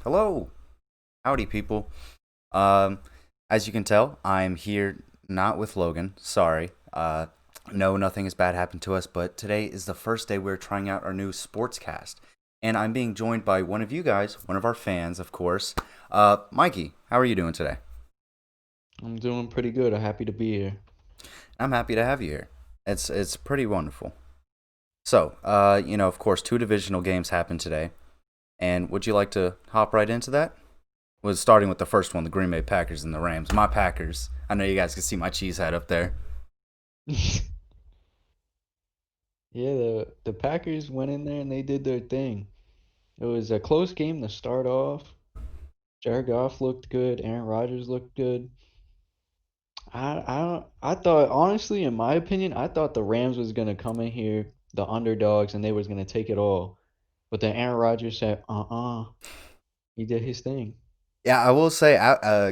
Hello, howdy, people. Um, as you can tell, I'm here not with Logan. Sorry. No, nothing has bad happened to us, but today is the first day we're trying out our new sportscast, and I'm being joined by one of you guys, one of our fans, of course. Mikey, how are you doing today? I'm doing pretty good. I'm happy to be here. I'm happy to have you here. It's pretty wonderful. So, of course, two divisional games happened today, and would you like to hop right into that? Was starting with the first one, the Green Bay Packers and the Rams. My Packers. I know you guys can see my cheese head up there. Yeah, the Packers went in there and they did their thing. It was a close game to start off. Jared Goff looked good. Aaron Rodgers looked good. I thought honestly, in my opinion, I thought the Rams was gonna come in here, the underdogs, and they was gonna take it all. But then Aaron Rodgers said, he did his thing. Yeah, I will say,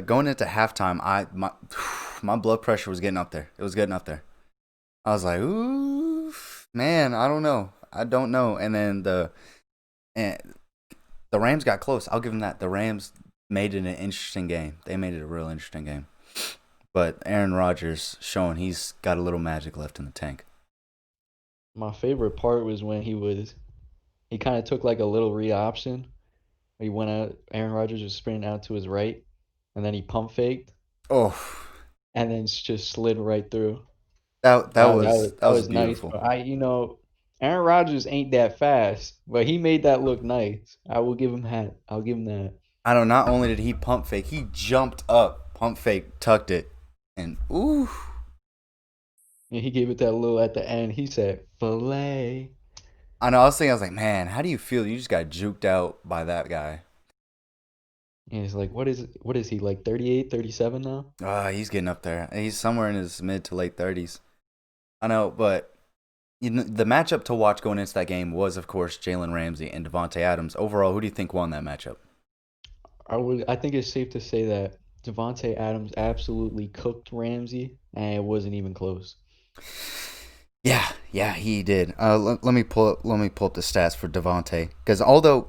going into halftime, my blood pressure was getting up there. It was getting up there. I was like, ooh, man, I don't know, I don't know. And the Rams got close. I'll give them that. The Rams made it an interesting game. They made it a real interesting game. But Aaron Rodgers showing he's got a little magic left in the tank. My favorite part was when he kind of took like a little read option. He went out. Aaron Rodgers was sprinting out to his right, and then he pump faked, Oh, and then just slid right through. that was that That was was nice. beautiful. But Aaron Rodgers ain't that fast, but he made that look nice. I will give him that. I'll give him that. I know. Not only did he pump fake, he jumped up, pump fake, tucked it, and ooh. And he gave it that little at the end. He said, "Filet." I know. I was thinking, I was like, man, how do you feel? You just got juked out by that guy. And he's like, What is he like? 38, 37 now? He's getting up there. He's somewhere in his mid to late 30s. I know, but the matchup to watch going into that game was, of course, Jalen Ramsey and Devontae Adams. Overall, who do you think won that matchup? I think it's safe to say that Devontae Adams absolutely cooked Ramsey, and it wasn't even close. Yeah, yeah, he did. Let me pull up the stats for Devontae, because although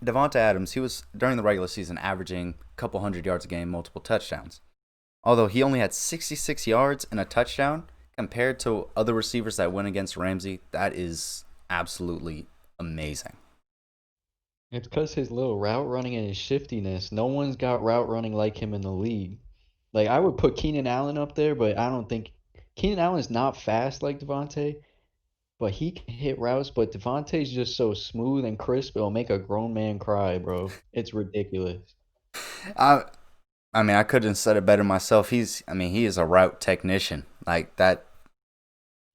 Devontae Adams, he was during the regular season averaging a couple hundred yards a game, multiple touchdowns. Although he only had 66 yards and a touchdown compared to other receivers that went against Ramsey, that is absolutely amazing. It's because his little route running and his shiftiness. No one's got route running like him in the league. Like I would put Keenan Allen up there, but I don't think Keenan Allen's not fast like Devontae, but he can hit routes. But Devontae's just so smooth and crisp, it'll make a grown man cry, bro. It's ridiculous. I I mean, I couldn't have said it better myself. He is a route technician. Like that.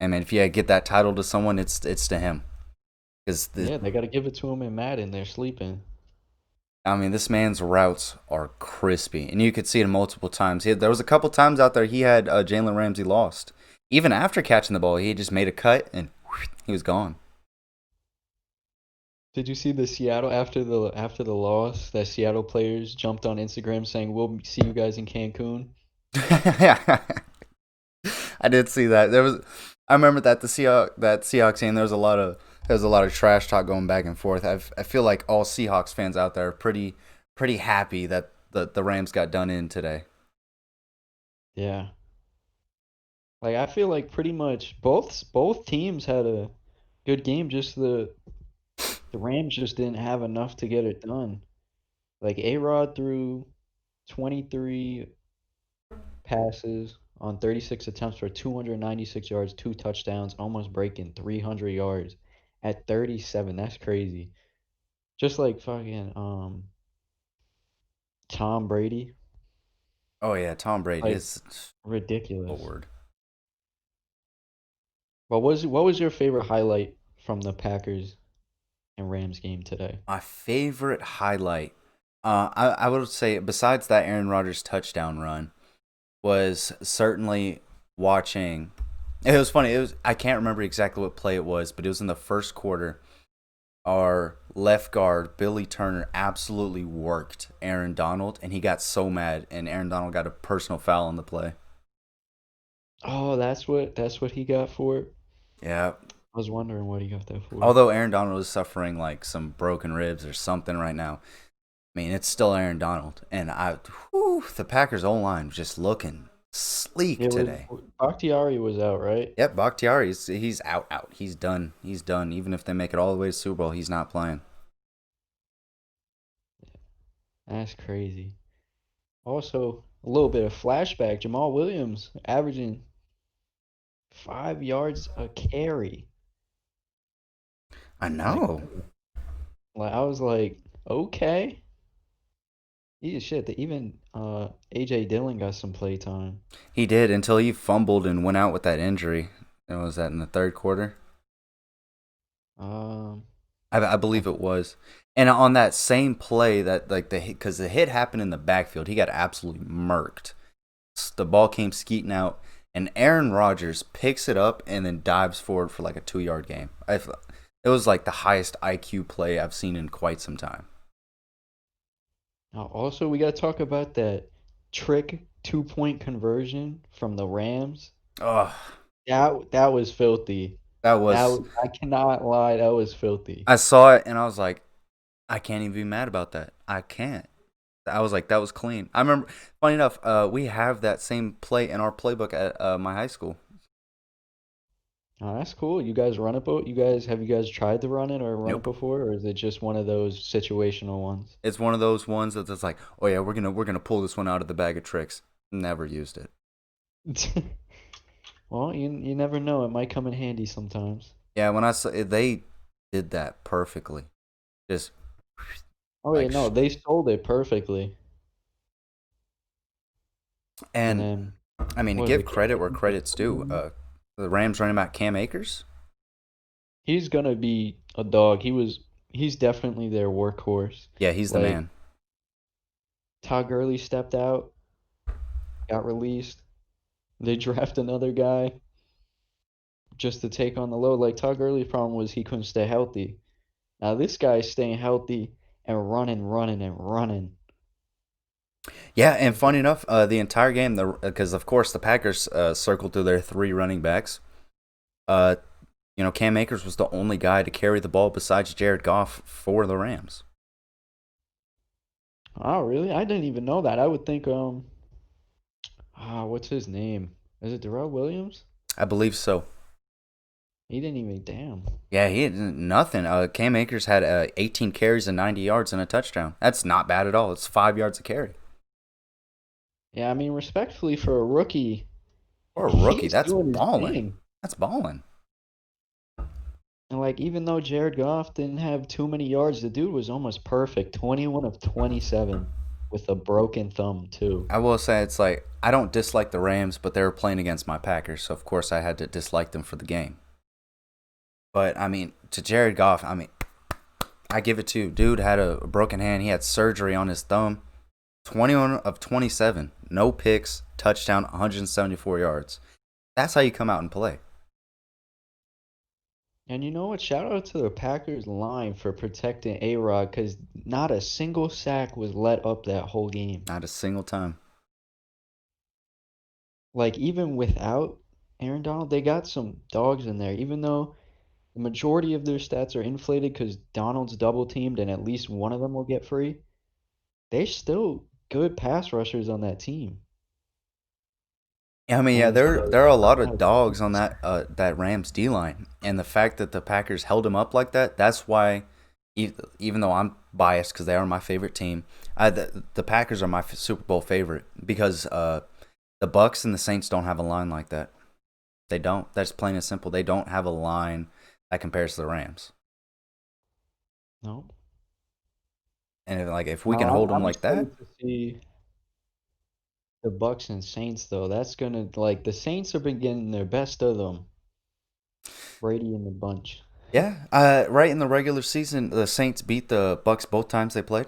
I mean, if you get that title to someone, it's to him. Because Yeah, they got to give it to him in Madden. They're sleeping. I mean, this man's routes are crispy, and you could see it multiple times. There was a couple times out there he had Jalen Ramsey lost. Even after catching the ball, he just made a cut and he was gone. Did you see the Seattle after the loss that Seattle players jumped on Instagram saying we'll see you guys in Cancun? Yeah, I did see that. I remember that Seahawks game. There was a lot of trash talk going back and forth. I feel like all Seahawks fans out there are pretty happy that the Rams got done in today. Yeah. Like I feel like pretty much both teams had a good game. Just the Rams just didn't have enough to get it done. Like A-Rod threw 23 passes on 36 attempts for 296 yards, two touchdowns, almost breaking 300 yards at 37. That's crazy. Just like fucking Tom Brady. Oh yeah, Tom Brady Like is ridiculous. forward. What was your favorite highlight from the Packers and Rams game today? My favorite highlight, I would say, besides that Aaron Rodgers touchdown run, was certainly watching. It was funny. I can't remember exactly what play it was, but it was in the first quarter. Our left guard Billy Turner absolutely worked Aaron Donald, and he got so mad, and Aaron Donald got a personal foul on the play. Oh, that's what he got for it. Yeah. I was wondering what he got that for. Although Aaron Donald is suffering like some broken ribs or something right now, I mean, it's still Aaron Donald, and the Packers O line just looking sleek It was today. Bakhtiari was out, right? Yep, Bakhtiari, he's out. He's done. He's done. Even if they make it all the way to Super Bowl, he's not playing. That's crazy. Also, a little bit of flashback. Jamal Williams averaging 5 yards a carry. I Like, know. I was like, okay. He shit. Even AJ Dillon got some play time. He did until he fumbled and went out with that injury. And was that in the third quarter? Um, I I believe it was. And on that same play, that like because the hit happened in the backfield, he got absolutely murked. The ball came skeeting out, and Aaron Rodgers picks it up and then dives forward for like a 2 yard game. It was like the highest IQ play I've seen in quite some time. also we got to talk about that trick 2-point conversion from the Rams. Oh, That was filthy. that was. I cannot lie, that was filthy. I saw it and I was like, I can't even be mad about that. I can't. I was like, that was clean. I remember, funny enough, we have that same play in our playbook at my high school. Oh, that's cool. You guys run it, but you guys tried to run it or run it Nope. before, or is it just one of those situational ones? It's one of those ones that's just like, oh yeah, we're gonna pull this one out of the bag of tricks. Never used it. Well, you never know. It might come in handy sometimes. Yeah, when I saw they did that perfectly. Just Oh yeah, like, no, they sold it perfectly. And and then I mean to what was give it? credit where credit's due. The Rams running back Cam Akers. He's gonna be a dog. He's definitely their workhorse. Yeah, he's the Like man. Todd Gurley stepped out, got released. They draft another guy just to take on the load. Like Todd Gurley's problem was he couldn't stay healthy. Now this guy's staying healthy and running, running, and running. Yeah, and funny enough, the entire game, because of course the Packers circled through their three running backs. Uh, Cam Akers was the only guy to carry the ball besides Jared Goff for the Rams. Oh, really? I didn't even know that. I would think what's his name? Is it Darrell Williams? I believe so. He didn't even damn. Yeah, he had nothing. Cam Akers had 18 carries and 90 yards and a touchdown. That's not bad at all. It's 5 yards a carry. Yeah, I mean respectfully for a rookie, For a rookie, he's that's doing his balling. thing. That's balling. And like even though Jared Goff didn't have too many yards, the dude was almost perfect. 21 of 27 with a broken thumb too. I will say it's like I don't dislike the Rams, but they were playing against my Packers, so of course I had to dislike them for the game. But I mean, to Jared Goff, I mean, I give it to you. Dude had a broken hand. He had surgery on his thumb. 21 of 27, no picks, touchdown, 174 yards. That's how you come out and play. And you know what? Shout out to the Packers line for protecting A-Rod because not a single sack was let up that whole game. Not a single time. Like even without Aaron Donald, they got some dogs in there. Even though the majority of their stats are inflated because Donald's double teamed and at least one of them will get free, they still good pass rushers on that team. I mean, yeah, And there are so a lot of dogs on that Rams D line, and the fact that the Packers held them up like that, that's why, even though I'm biased because they are my favorite team, the Packers are my Super Bowl favorite because the Bucks and the Saints don't have a line like that. They don't. That's plain and simple. They don't have a line that compares to the Rams. no. And if we No, can hold them I'm like that, excited to see the Bucks and Saints though. That's gonna like the Saints have been getting their best of them. Brady and the bunch. yeah. Right in the regular season, the Saints beat the Bucks both times they played.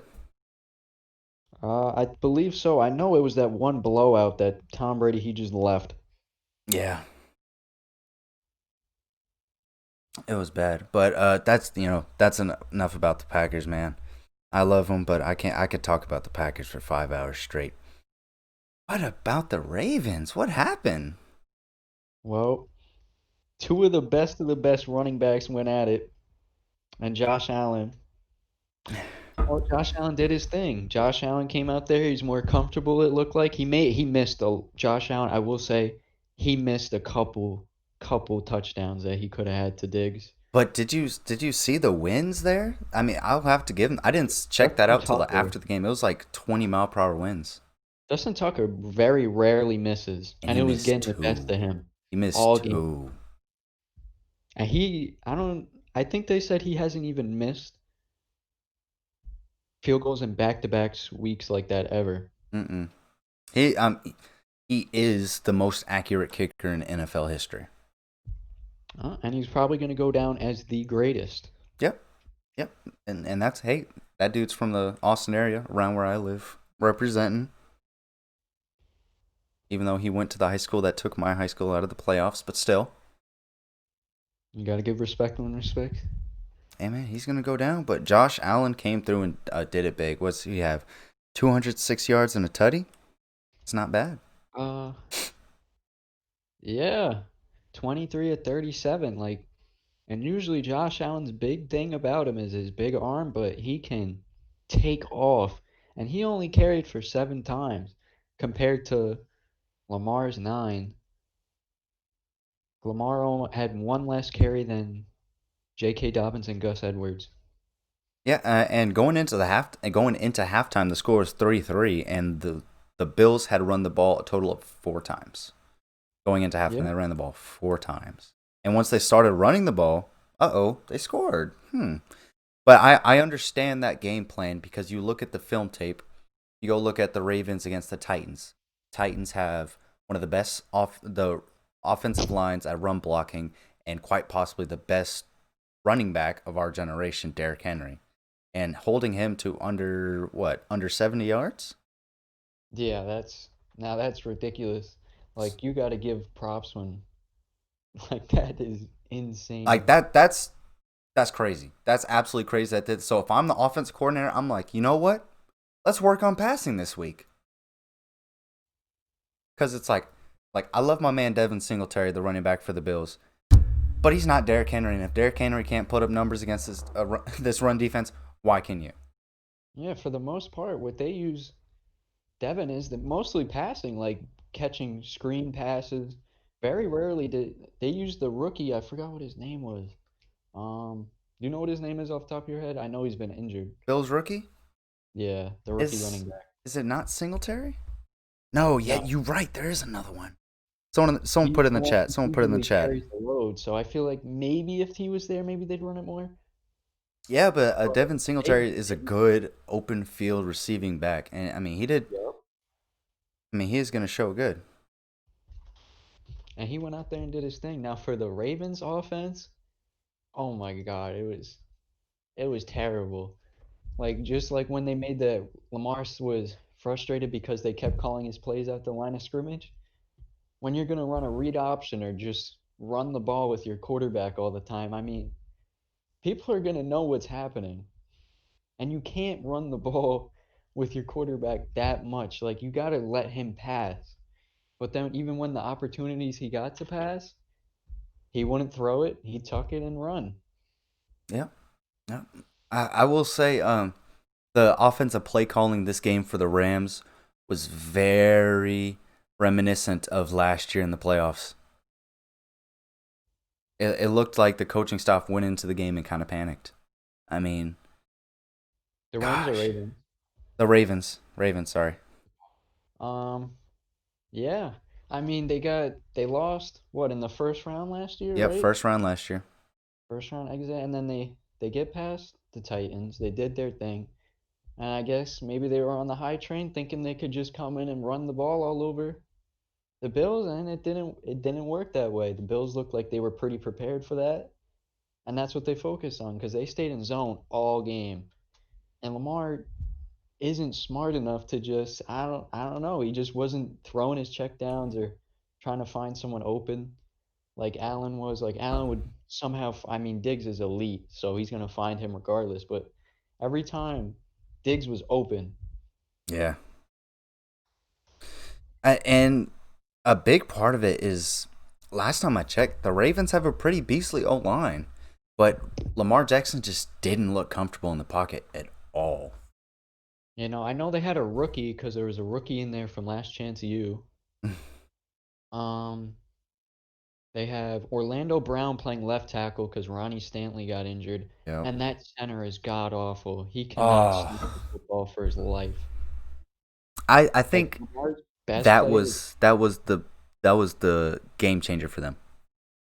I believe so. I know it was that one blowout that Tom Brady he just left. Yeah, it was bad, but that's enough about the Packers, man. I love them, but I can't. I could talk about the Packers for 5 hours straight. What about the Ravens? What happened? Well, two of the best running backs went at it, and Josh Allen Well, Josh Allen did his thing. Josh Allen came out there. He's more comfortable. It looked like he missed a Josh Allen. I will say he missed a couple touchdowns that he could have had to Diggs. But did you see the winds there? I mean, I'll have to give him. I didn't check that Justin out till Tucker. after the game. It was like 20-mile-per-hour winds, Justin Tucker very rarely misses, and and he it was missed getting the best two. of him He missed all game. two. And I don't, I think they said he hasn't even missed field goals in back-to-back weeks like that ever. Mm-mm. He is the most accurate kicker in NFL history. And he's probably going to go down as the greatest. Yep, yep. And that's hey, that dude's from the Austin area, around where I live, representing. Even though he went to the high school that took my high school out of the playoffs, but still, You got to give respect when respect. hey man, he's gonna go down. But Josh Allen came through and did it big. What's he have? 206 yards and a tutty. It's not bad. Uh, yeah, 23 of 37. Like, and usually Josh Allen's big thing about him is his big arm, but he can take off. And he only carried for 7 times compared to Lamar's 9. Had one less carry than J.K. Dobbins and Gus Edwards. Yeah, and going into halftime, the score was 3-3, and the Bills had run the ball a total of 4 times. Going into halftime, Yeah. they ran the ball 4 times, and once they started running the ball, they scored. But I understand that game plan because you look at the film tape, you go look at the Ravens against the Titans. Titans have one of the best off the offensive lines at run blocking, and quite possibly the best running back of our generation, Derrick Henry, and holding him to under 70 yards. Yeah, that's ridiculous. Like you got to give props when like that is Like insane. that's crazy. That's absolutely crazy. So if I'm the offensive coordinator, I'm like, you know what? Let's work on passing this week because it's like I love my man Devin Singletary, the running back for the Bills, but he's not Derrick Henry, and if Derrick Henry can't put up numbers against this run defense, why can you? Yeah, for the most part, what they use Devin is the mostly passing, like catching screen passes. Very rarely did they use the rookie. I forgot what his name was. Do you know what his name is off the top of your head? I know he's been injured. Bills rookie Yeah, the rookie is running back. is it not Singletary? No, yeah, No, you're right. There is another one. Someone put he's it in the the one chat. who Someone put it in the usually chat. carries the load. So I feel like maybe if he was there, maybe they'd run it more. Yeah, but But Devin they, Singletary is a they good open field receiving back, and I mean he did. Yep. I mean he is going to show good. And he went out there and did his thing. Now for the Ravens offense, oh my God, it was terrible. Like just like when they made the Lamar was frustrated because they kept calling his plays out the line of scrimmage. When you're gonna run a read option or just run the ball with your quarterback all the time, I mean, people are gonna know what's happening. And you can't run the ball with your quarterback that much. Like you gotta let him pass. But then even when the opportunities he got to pass, he wouldn't throw it. He'd tuck it and run. Yeah, yeah. I will say, the offensive play calling this game for the Rams was very reminiscent of last year in the playoffs. It looked like the coaching staff went into the game and kind of panicked. I mean, The Rams are gosh, Ravens. the Ravens. Sorry. Um, yeah. I mean, they lost what in the first round last year, Yep, right? first round last year. First round exit, and then they get past the Titans. They did their thing, and I guess maybe they were on the high train, thinking they could just come in and run the ball all over the Bills, and it didn't work that way. The Bills looked like they were pretty prepared for that, and that's what they focused on because they stayed in zone all game. And Lamar isn't smart enough to just I don't know. He just wasn't throwing his checkdowns or trying to find someone open like Allen was. Like Allen would somehow. I mean, Diggs is elite, so he's gonna find him regardless. But every time Diggs was open, Yeah, and a big part of it is last time I checked, the Ravens have a pretty beastly O line, but Lamar Jackson just didn't look comfortable in the pocket at all. I know they had a rookie because there was a rookie in there from Last Chance U. Um, they have Orlando Brown playing left tackle because Ronnie Stanley got injured, Yep. and that center is god awful. He cannot snap the Oh, football for his life. I Like think Lamar's best that play of the was that was the that was the game changer for them.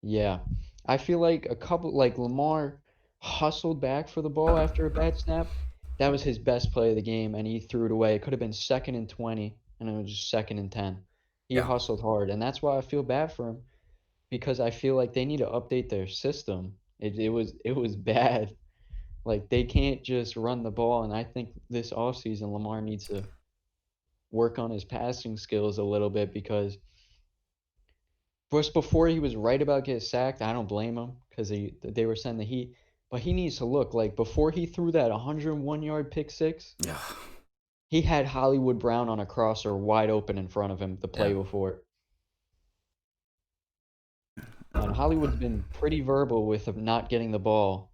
Yeah. I feel like a couple like Lamar hustled back for the ball after a bad snap. That was his best play of the game and he threw it away. It could have been second and 20 and it was just second and 10. He Yeah. hustled hard and that's why I feel bad for him because I feel like they need to update their system. It was bad. Like they can't just run the ball and I think this offseason Lamar needs to work on his passing skills a little bit because just before he was right about getting sacked, I don't blame him because they were sending the heat. But he needs to look like before he threw that 101-yard pick six, Yeah. he had Hollywood Brown on a crosser wide open in front of him the Yeah. play before. And Hollywood's been pretty verbal with him not getting the ball.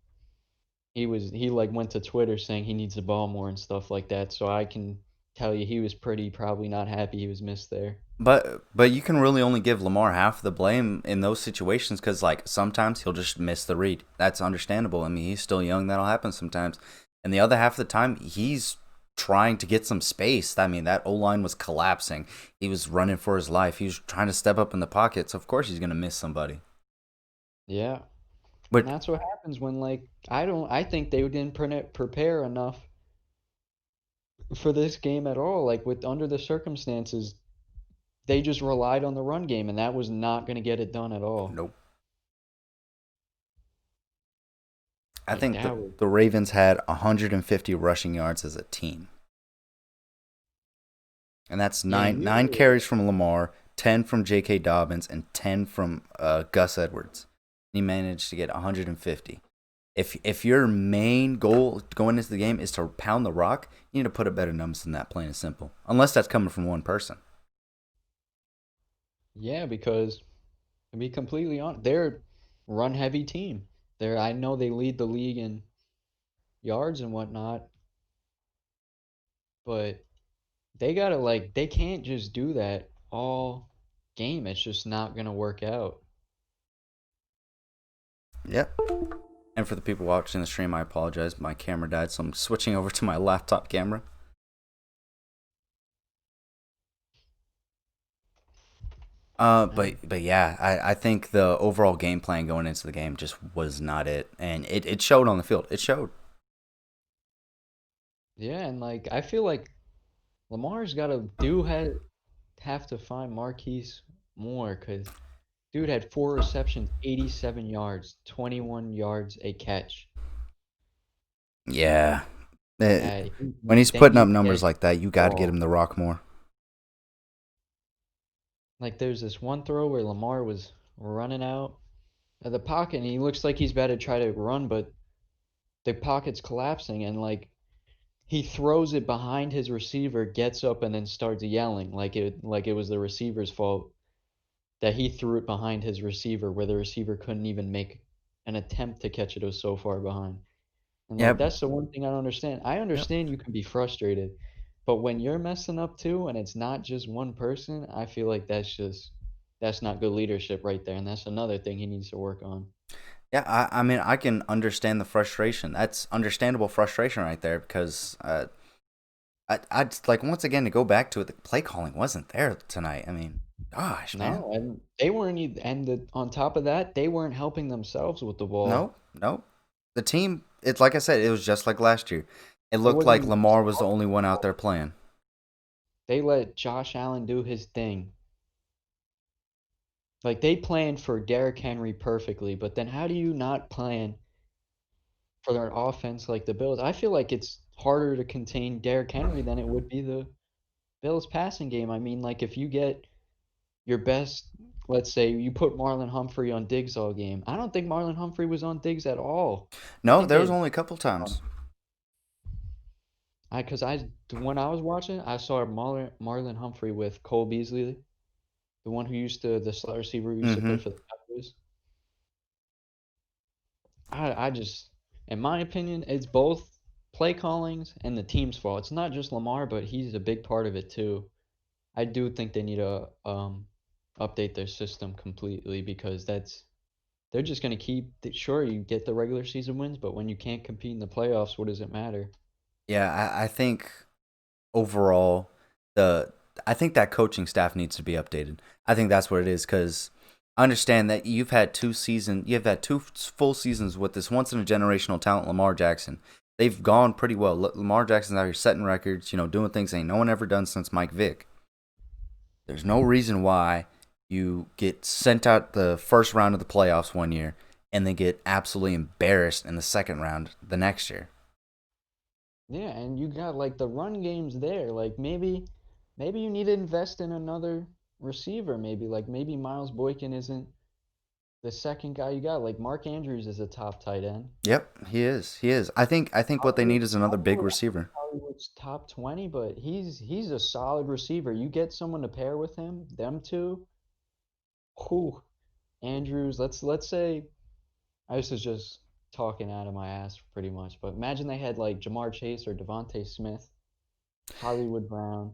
He like went to Twitter saying he needs the ball more and stuff like that. So I can tell you he was pretty probably not happy he was missed there. But you can really only give Lamar half the blame in those situations because like sometimes he'll just miss the read. That's understandable. I mean he's still young. That'll happen sometimes. And the other half of the time he's trying to get some space. I mean that O line was collapsing. He was running for his life. He was trying to step up in the pocket. So of course he's gonna miss somebody. Yeah. And But that's what happens when like I think they didn't prepare enough for this game at all. Like with under the circumstances, they just relied on the run game, and that was not going to get it done at all. nope. I Like think that was the Ravens had 150 rushing yards as a team. And that's yeah. nine Usually, carries from Lamar, 10 from J.K. Dobbins, and 10 from Gus Edwards. He managed to get 150. If your main goal going into the game is to pound the rock, you need to put up better numbers than that. Plain and simple. Unless that's coming from one person. yeah, because to be completely honest, they're a run heavy team. I know they lead the league in yards and whatnot, but they can't just do that all game. It's just not gonna work out. Yep. And for the people watching the stream, I apologize. My camera died, so I'm switching over to my laptop camera. And But yeah, I think the overall game plan going into the game just was not it, and it showed on the field. It showed. yeah, and like I feel like Lamar's got to do have to find Marquise more because dude had 4 receptions, 87 yards, 21 yards a catch. Yeah. Eh, Uh, when he's they putting up need to numbers get like that, you got to get ball. him the rock more. Like there's this one throw where Lamar was running out of the pocket and he looks like he's about to try to run, but the pocket's collapsing and like he throws it behind his receiver, gets up and then starts yelling like it was the receiver's fault that he threw it behind his receiver where the receiver couldn't even make an attempt to catch it. It was so far behind. And like Yep. that's the one thing I don't understand. I Yep. understand you can be frustrated, but when you're messing up too and it's not just one person, I feel like that's not good leadership right there. And that's another thing he needs to work on. Yeah, I mean, I can understand the frustration. That's understandable frustration right there because I just, like once again to go back to it, the play calling wasn't there tonight. I mean, gosh, man, No, and they weren't even, and on top of that, they weren't helping themselves with the ball. no, no. The team, it's like I said, it was just like last year. It It looked wasn't like even Lamar just was the only one out there playing. they let Josh Allen do his thing. Like they planned for Derrick Henry perfectly, but then how do you not plan for their offense like the Bills? I feel like it's harder to contain Derrick Henry than it would be the Bills passing game. I mean, like if you get your best, let's say you put Marlon Humphrey on Diggs all game. I don't think Marlon Humphrey was on Diggs at all. I No, think they there was had only a couple times. because I when I was watching, I saw Marlon Humphrey with Cole Beasley, the one who used to the slot receiver who used to Mm-hmm. play for the Cowboys. I just, in my opinion, it's both play callings and the team's fault. It's not just Lamar, but he's a big part of it too. I do think they need to update their system completely because they're just going to keep sure you get the regular season wins, but when you can't compete in the playoffs, what does it matter? Yeah, I think overall the I think that coaching staff needs to be updated. I think that's what it is because I understand that you've had two full seasons with this once in a generational talent, Lamar Jackson. They've gone pretty well. Lamar Jackson's out here setting records, doing things ain't no one ever done since Mike Vick. There's no reason why you get sent out the first round of the playoffs one year and then get absolutely embarrassed in the second round the next year. Yeah, and you got like the run games there. Like maybe you need to invest in another receiver maybe. Like maybe Miles Boykin isn't the second guy you got. Like Mark Andrews is a top tight end. Yep, he is. He is. I think what they Hollywood, need is another big Hollywood, I don't think receiver. Hollywood's top 20, but he's a solid receiver. You get someone to pair with him, them two. Whew, Andrews, let's say this is just talking out of my ass pretty much, but imagine they had like Jamar Chase or Devontae Smith, Hollywood Brown,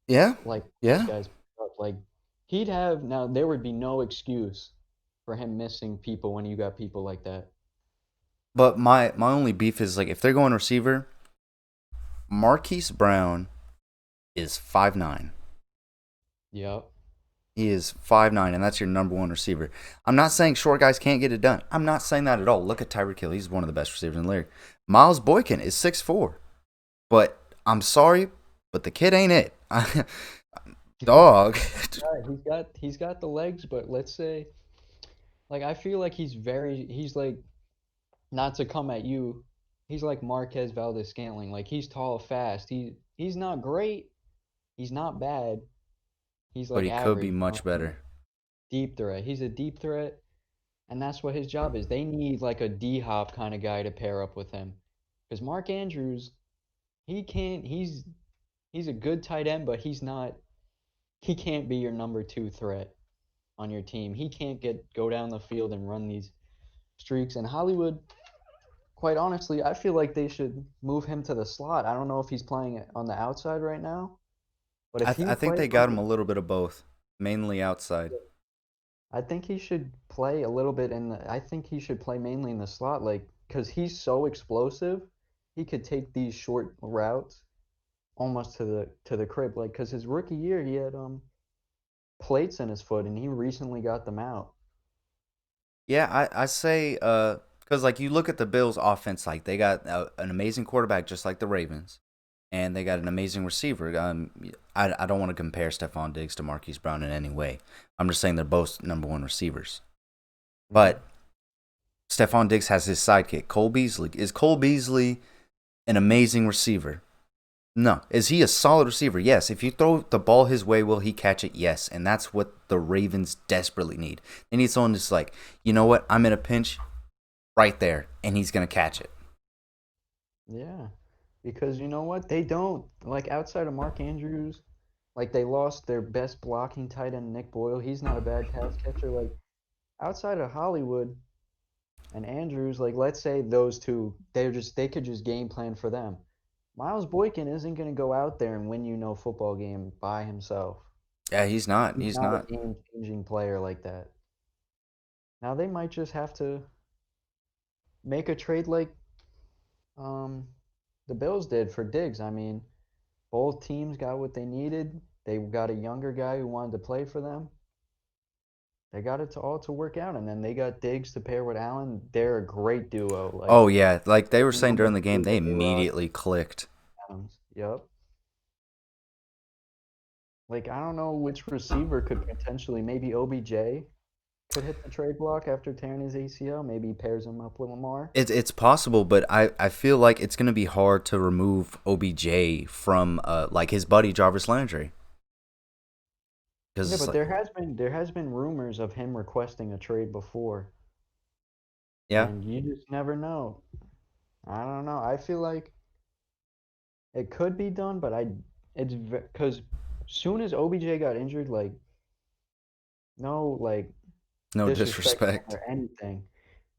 Yeah, like those yeah. guys up. Like he'd have now there would be no excuse for him missing people when you got people like that. But my only beef is like if they're going receiver, Marquise Brown is 5'9". Yep. He is 5'9", and that's your number one receiver. I'm not saying short guys can't get it done. I'm not saying that at all. Look at Tyreek Hill. He's one of the best receivers in the league. Miles Boykin is 6'4". But I'm sorry, but the kid ain't it. Dog. He's got the legs, but let's say like I feel like he's like not to come at you, he's like Marquez Valdez Scantling. Like he's tall, fast. He's not great. He's not bad. He's But like he could be average. You know much what I mean? better. Deep threat. He's a deep threat, and that's what his job is. They need like a D Hop kind of guy to pair up with him, because Mark Andrews, he can't. He's a good tight end, but he's not. He can't be your number two threat on your team. He can't go down the field and run these streaks. And Hollywood, quite honestly, I feel like they should move him to the slot. I don't know if he's playing on the outside right now, but if he I think plays they on got him a little bit of both, mainly outside. I think he should play a little bit I think he should play mainly in the slot, like, because he's so explosive. He could take these short routes almost to the crib, like, because his rookie year he had plates in his foot and he recently got them out. Yeah, I say because like you look at the Bills' offense, like they got an amazing quarterback, just like the Ravens, and they got an amazing receiver. I don't want to compare Stephon Diggs to Marquise Brown in any way. I'm just saying they're both number one receivers. Hmm. But Stephon Diggs has his sidekick, Cole Beasley. Is Cole Beasley an amazing receiver? No. Is he a solid receiver? Yes. If you throw the ball his way, will he catch it? Yes. And that's what the Ravens desperately need. They need someone that's like, you know what? I'm in a pinch right there, and he's going to catch it. Yeah, because you know what? They don't like outside of Mark Andrews, like they lost their best blocking tight end Nick Boyle. He's not a bad pass catcher. Like outside of Hollywood and Andrews, like let's say those two, they could just game plan for them. Miles Boykin isn't going to go out there and win you no football game by himself. Yeah, he's not. He's He's not a not. game-changing player like that. Now they might just have to make a trade like um the Bills did for Diggs. I mean, both teams got what they needed. They got a younger guy who wanted to play for them. They got it to all to work out, and then they got Diggs to pair with Allen. They're a great duo. Like Oh, yeah. Like they were saying number during the game, two, they A-Rod immediately clicked. Adams. Yep. Like I don't know which receiver could potentially maybe OBJ could hit the trade block after tearing his ACL. Maybe he pairs him up with Lamar. It's possible, but I feel like it's going to be hard to remove OBJ from like his buddy Jarvis Landry because Yeah, it's but like there has been rumors of him requesting a trade before, yeah. and you just never know. I don't know. I feel like it could be done, but it's because soon as OBJ got injured, like no like No disrespect to him disrespect. or anything,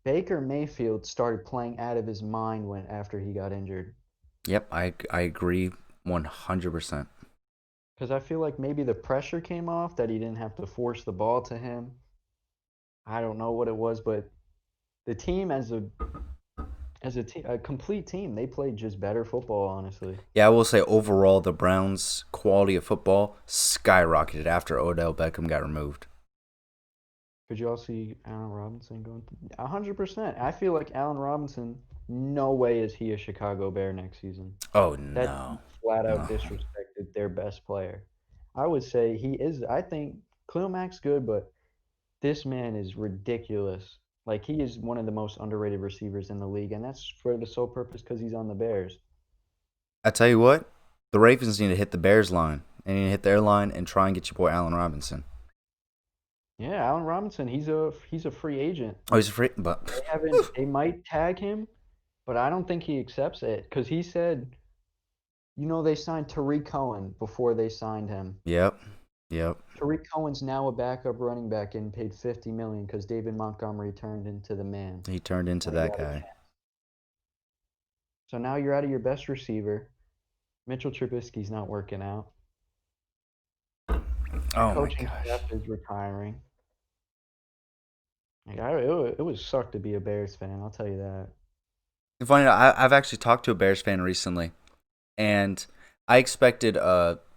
Baker Mayfield started playing out of his mind when after he got injured. Yep, I agree 100%. Because I feel like maybe the pressure came off that he didn't have to force the ball to him. I don't know what it was, but the team a complete team, they played just better football, honestly. Yeah, I will say overall the Browns' quality of football skyrocketed after Odell Beckham got removed. Could you all see Allen Robinson going? 100%. I feel like Allen Robinson, no way is he a Chicago Bear next season. Oh That no. flat out No. disrespected their best player. I would say he is. I think Khalil Mack's good, but this man is ridiculous. Like he is one of the most underrated receivers in the league, and that's for the sole purpose because he's on the Bears. I tell you what, the Ravens need to hit the Bears line. They need to hit their line and try and get your boy Allen Robinson. Yeah, Allen Robinson, he's a free agent. Oh, he's a free, but They haven't. They might tag him, but I don't think he accepts it because he said, they signed Tariq Cohen before they signed him. yep, yep. Tariq Cohen's now a backup running back getting paid 50 million because David Montgomery turned into the man He turned into when he that got a guy. chance. So now you're out of your best receiver. Mitchell Trubisky's not working out. Your Oh my coaching gosh. staff is retiring. It was suck to be a Bears fan. I'll tell you that. Funny, I've actually talked to a Bears fan recently, and I expected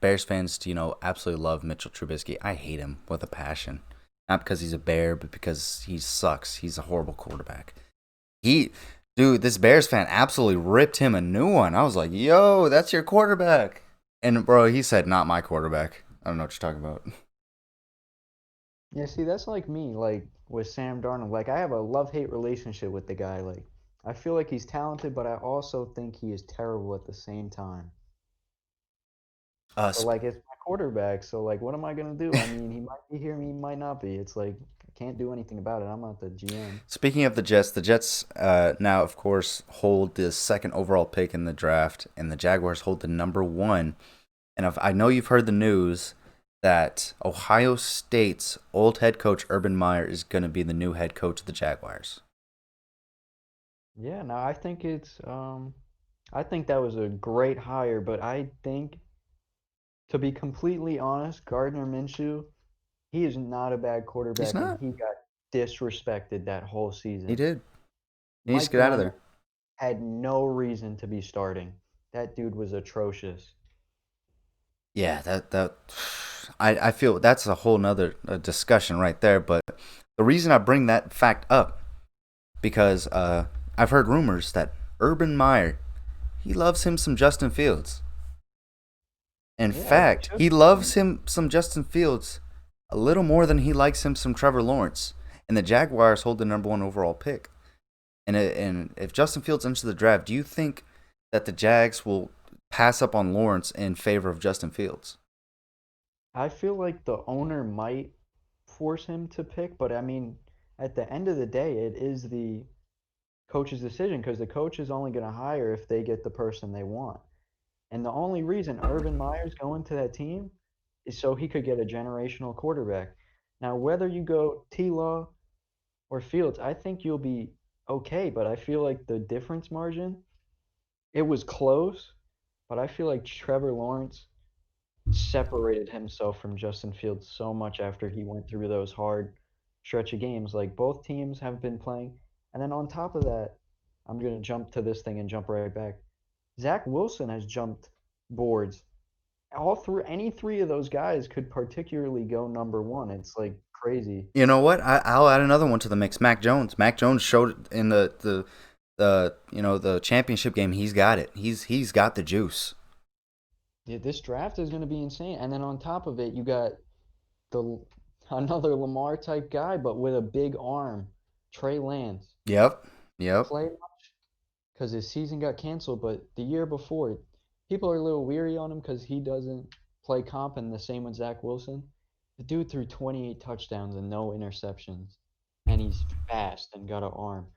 Bears fans to absolutely love Mitchell Trubisky. I hate him with a passion, not because he's a Bear, but because he sucks. He's a horrible quarterback. He, dude, this Bears fan absolutely ripped him a new one. I was like, yo, that's your quarterback. And bro, he said, not my quarterback. I don't know what you're talking about. Yeah, see, that's like me, like with Sam Darnold. Like I have a love-hate relationship with the guy. Like I feel like he's talented, but I also think he is terrible at the same time. But like it's my quarterback, so like what am I gonna do? I mean, he might be here, he might not be. It's like I can't do anything about it. I'm not the GM. Speaking of the Jets now, of course, hold the second overall pick in the draft, and the Jaguars hold the number one. And if, I know you've heard the news that Ohio State's old head coach Urban Meyer is going to be the new head coach of the Jaguars. Yeah, no, I think that was a great hire, but I think to be completely honest, Gardner Minshew, he is not a bad He's quarterback and not. he got disrespected that whole He season. did. He needs to Mike get out of Glennon there. had no reason to be starting. That dude was atrocious. Yeah, that I feel that's a whole nother discussion right there. But the reason I bring that fact up because I've heard rumors that Urban Meyer he loves him some Justin Fields. In Yeah, as he fact, should. he loves him some Justin Fields a little more than he likes him some Trevor Lawrence. And the Jaguars hold the number one overall pick. And if Justin Fields enters the draft, do you think that the Jags will pass up on Lawrence in favor of Justin Fields? I feel like the owner might force him to pick, but I mean, at the end of the day, it is the coach's decision because the coach is only going to hire if they get the person they want. And the only reason Urban Meyer's going to that team is so he could get a generational quarterback. Now, whether you go T-Law or Fields, I think you'll be okay, but I feel like the difference margin, it was close, but I feel like Trevor Lawrence separated himself from Justin Fields so much after he went through those hard stretch of games. Like both teams have been playing. And then on top of that, I'm going to jump to this thing and jump right back. Zach Wilson has jumped boards. Any three of those guys could particularly go number one. It's like crazy. You know what? I'll add another one to the mix. Mac Jones. Mac Jones showed in the championship game. He's got it. He's got the juice. Yeah, this draft is going to be insane. And then on top of it, you got the another Lamar type guy, but with a big arm, Trey Lance. Yep. Yep. Play because his season got canceled, but the year before, people are a little weary on him because he doesn't play comp, and the same with Zach Wilson. The dude threw 28 touchdowns and no interceptions, and he's fast and got an arm.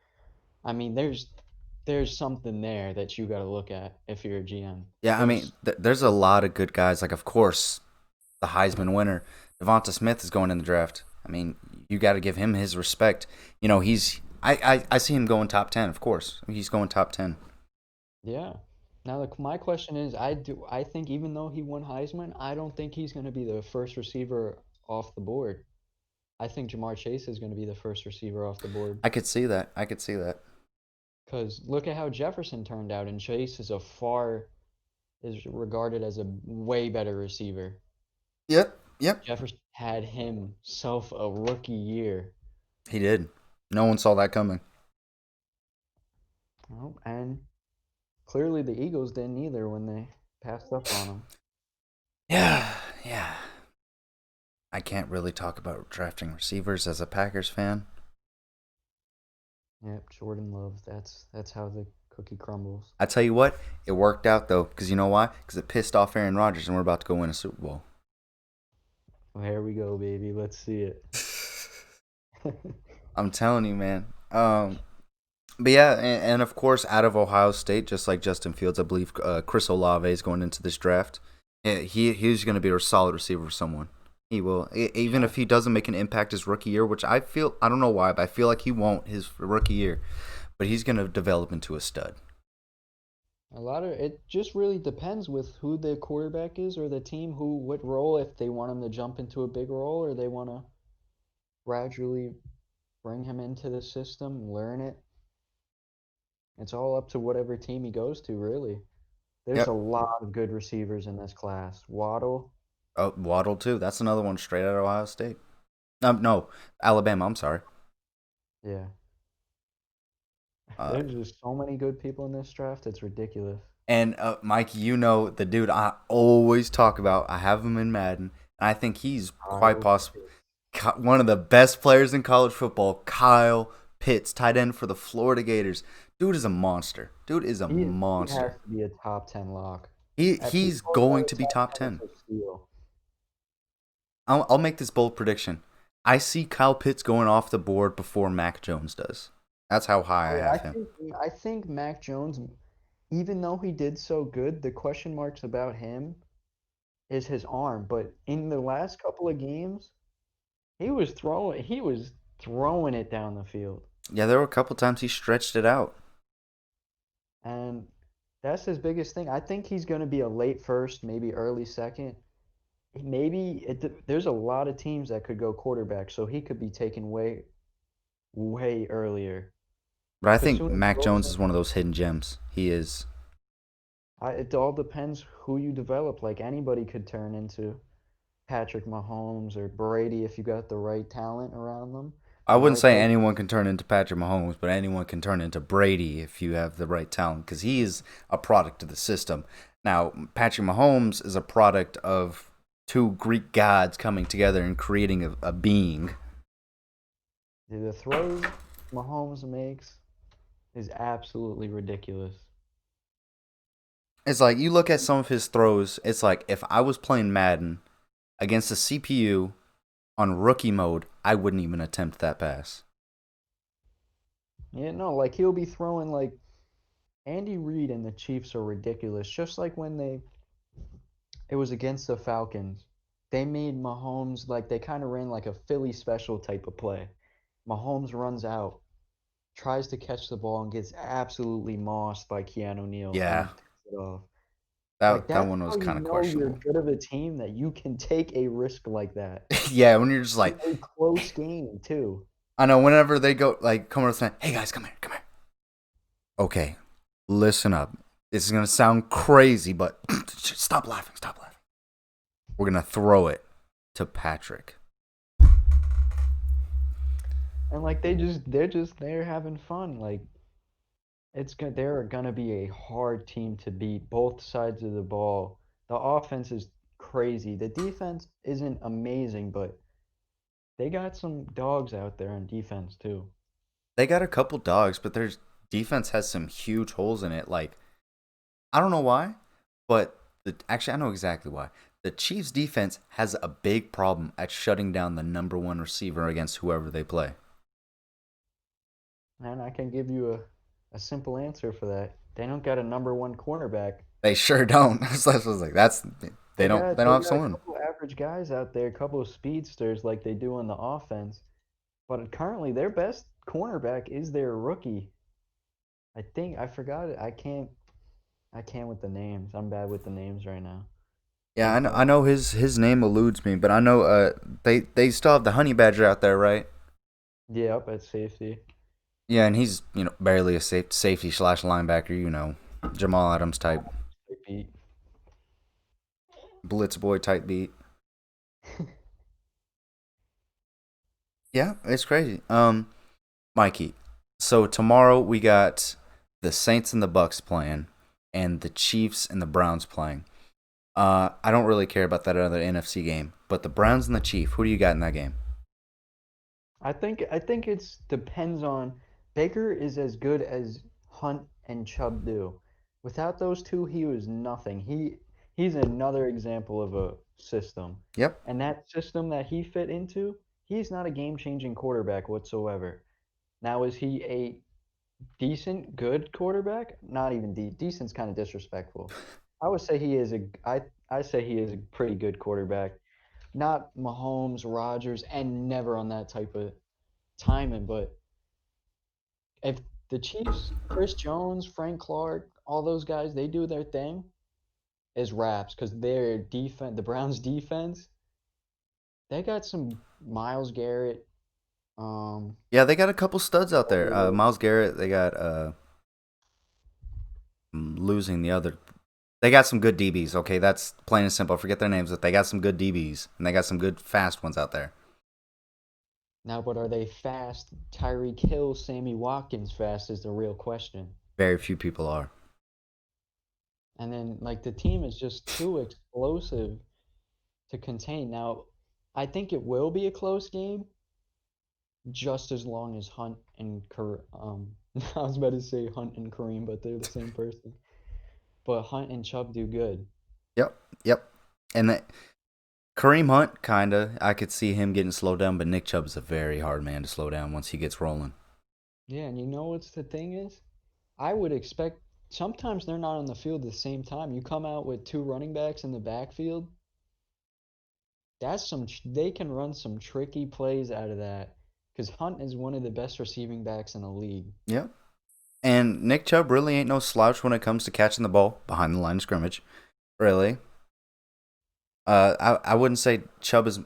I mean, there's something there that you got to look at if you're a GM. Yeah. I mean, There's there's a lot of good guys. Like, of course, the Heisman winner, Devonta Smith, is going in the draft. I mean, you got to give him his respect. He's I see him going top 10, of course. He's going top 10. Yeah. Now, my question is, I think even though he won Heisman, I don't think he's going to be the first receiver off the board. I think Jamar Chase is going to be the first receiver off the board. I could see that. I could see that. Because look at how Jefferson turned out, and Chase is regarded as a way better receiver. Yep. Yep. Jefferson had himself a rookie year. He did. No one saw that coming. Well, and clearly the Eagles didn't either when they passed up on him. Yeah. Yeah. I can't really talk about drafting receivers as a Packers fan. Yep, Jordan Love. That's how the cookie crumbles. I tell you what, it worked out though, because you know why? Because it pissed off Aaron Rodgers, and we're about to go win a Super Bowl. Well, here we go, baby. Let's see it. I'm telling you, man. But yeah, and of course, out of Ohio State, just like Justin Fields, I believe Chris Olave is going into this draft. Yeah, he's going to be a solid receiver for someone. He will, even if he doesn't make an impact his rookie year, which I don't know why, but I feel like he won't his rookie year, but he's going to develop into a stud. A lot of it just really depends with who the quarterback is or the team, what role, if they want him to jump into a big role or they want to gradually bring him into the system, learn it. It's all up to whatever team he goes to, really. There's a Yep. lot of good receivers in this class. Waddle, Oh, Waddle too. That's another one straight out of Ohio State. No, Alabama. I'm sorry. yeah. Uh, There's just so many good people in this draft. It's ridiculous. and Mike, you know the dude I always talk about. I have him in Madden, and I think he's quite Kyle possible Pitts. one of the best players in college football. Kyle Pitts, tight end for the Florida Gators. Dude is a monster. Dude is a He has monster. to be a top 10 lock. If he He's goes out going of to be top top 10, 10. it's a steal. I'll make this bold prediction. I see Kyle Pitts going off the board before Mac Jones does. That's how high I Oh, I have him. think I think Mac Jones, even though he did so good, the question marks about him is his arm. But in the last couple of games, he was throwing it down the field. Yeah, there were a couple times he stretched it out. And that's his biggest thing. I think he's going to be a late first, maybe early second. There's a lot of teams that could go quarterback, so he could be taken way, way earlier. But I Because think soon as Mac Jones Wilson, is one of those hidden gems. He is. it all depends who you develop. Like anybody could turn into Patrick Mahomes or Brady if you got the right talent around them. I And wouldn't like say how anyone can turn into Patrick Mahomes, but anyone can turn into Brady if you have the right talent, because he is a product of the system. Now, Patrick Mahomes is a product of two Greek gods coming together and creating a being. the throws Mahomes makes is absolutely ridiculous. It's like you look at some of his throws, it's like if I was playing Madden against a CPU on rookie mode, I wouldn't even attempt that pass. Yeah, no, like he'll be throwing like Andy Reid and the Chiefs are ridiculous. Just like when it was against the Falcons. They made Mahomes like they kind of ran like a Philly special type of play. Mahomes runs out, tries to catch the ball and gets absolutely mossed by Keanu Neal Yeah, and takes it off. Like that that's one was how you kind of know you're questionable. good of a team that you can take a risk like that Yeah, when you're just in like, a close game too. I know whenever they go like come over to the hey guys, come here, come here. Okay, listen up. This is gonna sound crazy, but stop laughing, stop laughing. We're gonna throw it to Patrick. And like they're having fun. Like they're gonna be a hard team to beat, both sides of the ball. The offense is crazy. The defense isn't amazing, but they got some dogs out there on defense too. They got a couple dogs, but their defense has some huge holes in it. Like I don't know why, but actually I know exactly why. The Chiefs' defense has a big problem at shutting down the number one receiver against whoever they play. And I can give you a simple answer for that. They don't got a number one cornerback. They sure don't. So I was like, that's They they got don't they have got a someone. couple average guys out there, a couple of speedsters like they do on the offense. But currently, their best cornerback is their rookie. I think I forgot it. I can't with the names. I'm bad with the names right now. Yeah, But I know his name eludes me, but I know they still have the Honey Badger out there, right? yeah, up at safety. Yeah, and he's barely a safety slash linebacker, Jamal Adams type, Beat. blitz boy type beat. Yeah, it's crazy. Mikey. So tomorrow we got the Saints and the Bucks playing, and the Chiefs and the Browns playing. I don't really care about that other NFC game, but the Browns and the Chiefs. Who do you got in that game? I think it's depends on Baker is as good as Hunt and Chubb do. Without those two, he was nothing. He's another example of a system. Yep. And that system that he fit into, he's not a game-changing quarterback whatsoever. Now, is he a decent, good quarterback? Not even decent's kind of disrespectful. I would say he is a I say he is a pretty good quarterback. Not Mahomes, Rodgers, and never on that type of timing. But if the Chiefs, Chris Jones, Frank Clark, all those guys, they do their thing, is raps because their defense, the Browns' defense, they got some Miles Garrett. Um, Yeah, they got a couple studs out there. oh, Miles Garrett. They got losing the other. They got some good DBs. Okay, that's plain and simple. Forget their names, but they got some good DBs and they got some good fast ones out there. now, but are they fast? Tyreek Hill, Sammy Watkins fast is the real question. Very few people are. And then like the team is just too explosive to contain. Now, I think it will be a close game, just as long as Hunt and I was about to say Hunt and Kareem, but they're the same person. But Hunt and Chubb do good. Yep, yep. And Kareem Hunt, kinda. I could see him getting slowed down, but Nick Chubb's a very hard man to slow down once he gets rolling. Yeah, and you know what's the thing is? I would expect sometimes they're not on the field at the same time. You come out with two running backs in the backfield, they can run some tricky plays out of that because Hunt is one of the best receiving backs in the league. Yep. And Nick Chubb really ain't no slouch when it comes to catching the ball behind the line of scrimmage. Really. I wouldn't say Chubb is.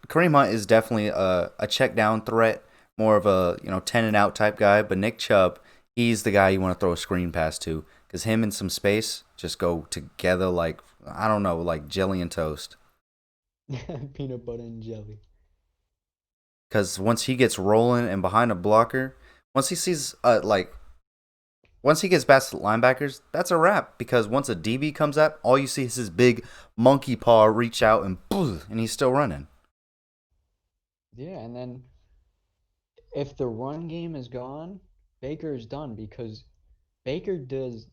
Kareem Hunt is definitely a check down threat, more of a 10 and out type guy. But Nick Chubb, he's the guy you want to throw a screen pass to because him and some space just go together like I don't know, like jelly and toast. Peanut butter and jelly. Because once he gets rolling and behind a blocker, once he sees once he gets past the linebackers, that's a wrap. Because once a DB comes up, all you see is his big monkey paw reach out and he's still running. Yeah, and then if the run game is gone, Baker is done because Baker does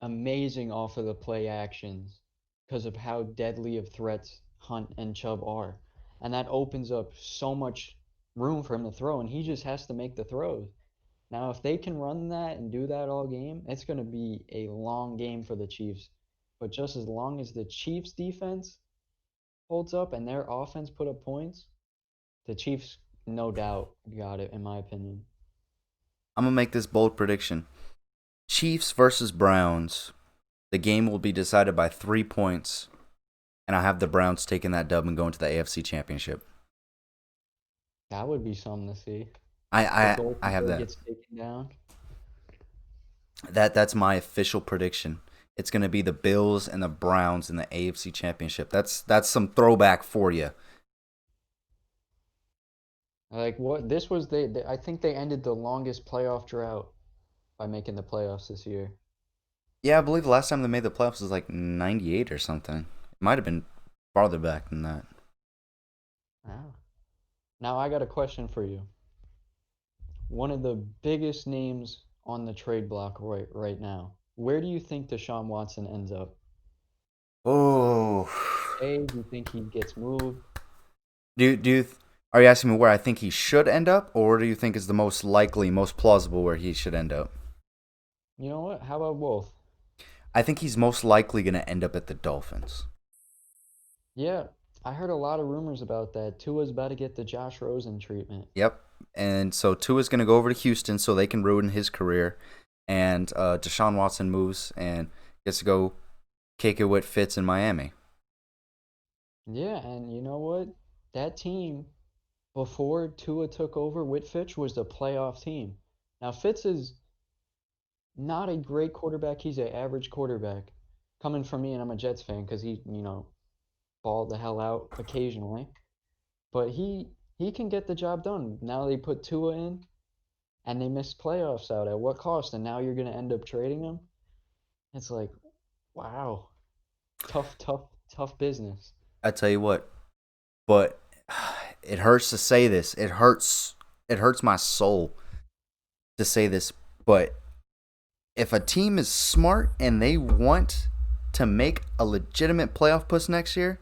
amazing off of the play actions because of how deadly of threats Hunt and Chubb are. And that opens up so much room for him to throw, and he just has to make the throws. Now, if they can run that and do that all game, it's going to be a long game for the Chiefs. But just as long as the Chiefs' defense holds up and their offense put up points, the Chiefs, no doubt, got it, in my opinion. I'm gonna make this bold prediction: Chiefs versus Browns. The game will be decided by 3 points, and I have the Browns taking that dub and going to the AFC Championship. That would be something to see. I The I I have goalkeeper that. gets taken down. That's my official prediction. It's gonna be the Bills and the Browns in the AFC Championship. That's some throwback for you. Like what? This was I think they ended the longest playoff drought by making the playoffs this year. Yeah, I believe the last time they made the playoffs was like '98 or something. It might have been farther back than that. Wow. Now I got a question for you. One of the biggest names on the trade block right now. Where do you think Deshaun Watson ends up? Oh, A, do you think he gets moved? do are you asking me where I think he should end up, or do you think is the most likely, most plausible where he should end up? You know what? How about both? I think he's most likely going to end up at the Dolphins. Yeah, I heard a lot of rumors about that. Tua's about to get the Josh Rosen treatment. Yep, And so Tua's going to go over to Houston so they can ruin his career. And Deshaun Watson moves and gets to go kick it with Fitz in Miami. Yeah, and you know what? That team before Tua took over with Fitch was the playoff team. Now Fitz is not a great quarterback. He's an average quarterback. Coming from me, and I'm a Jets fan because he balled the hell out occasionally. But he can get the job done. Now they put Tua in, and they missed playoffs out. At what cost? And now you're gonna end up trading him? It's like, wow, tough, tough, tough business. I tell you what, but it hurts to say this. It hurts. It hurts my soul to say this. But if a team is smart and they want to make a legitimate playoff push next year,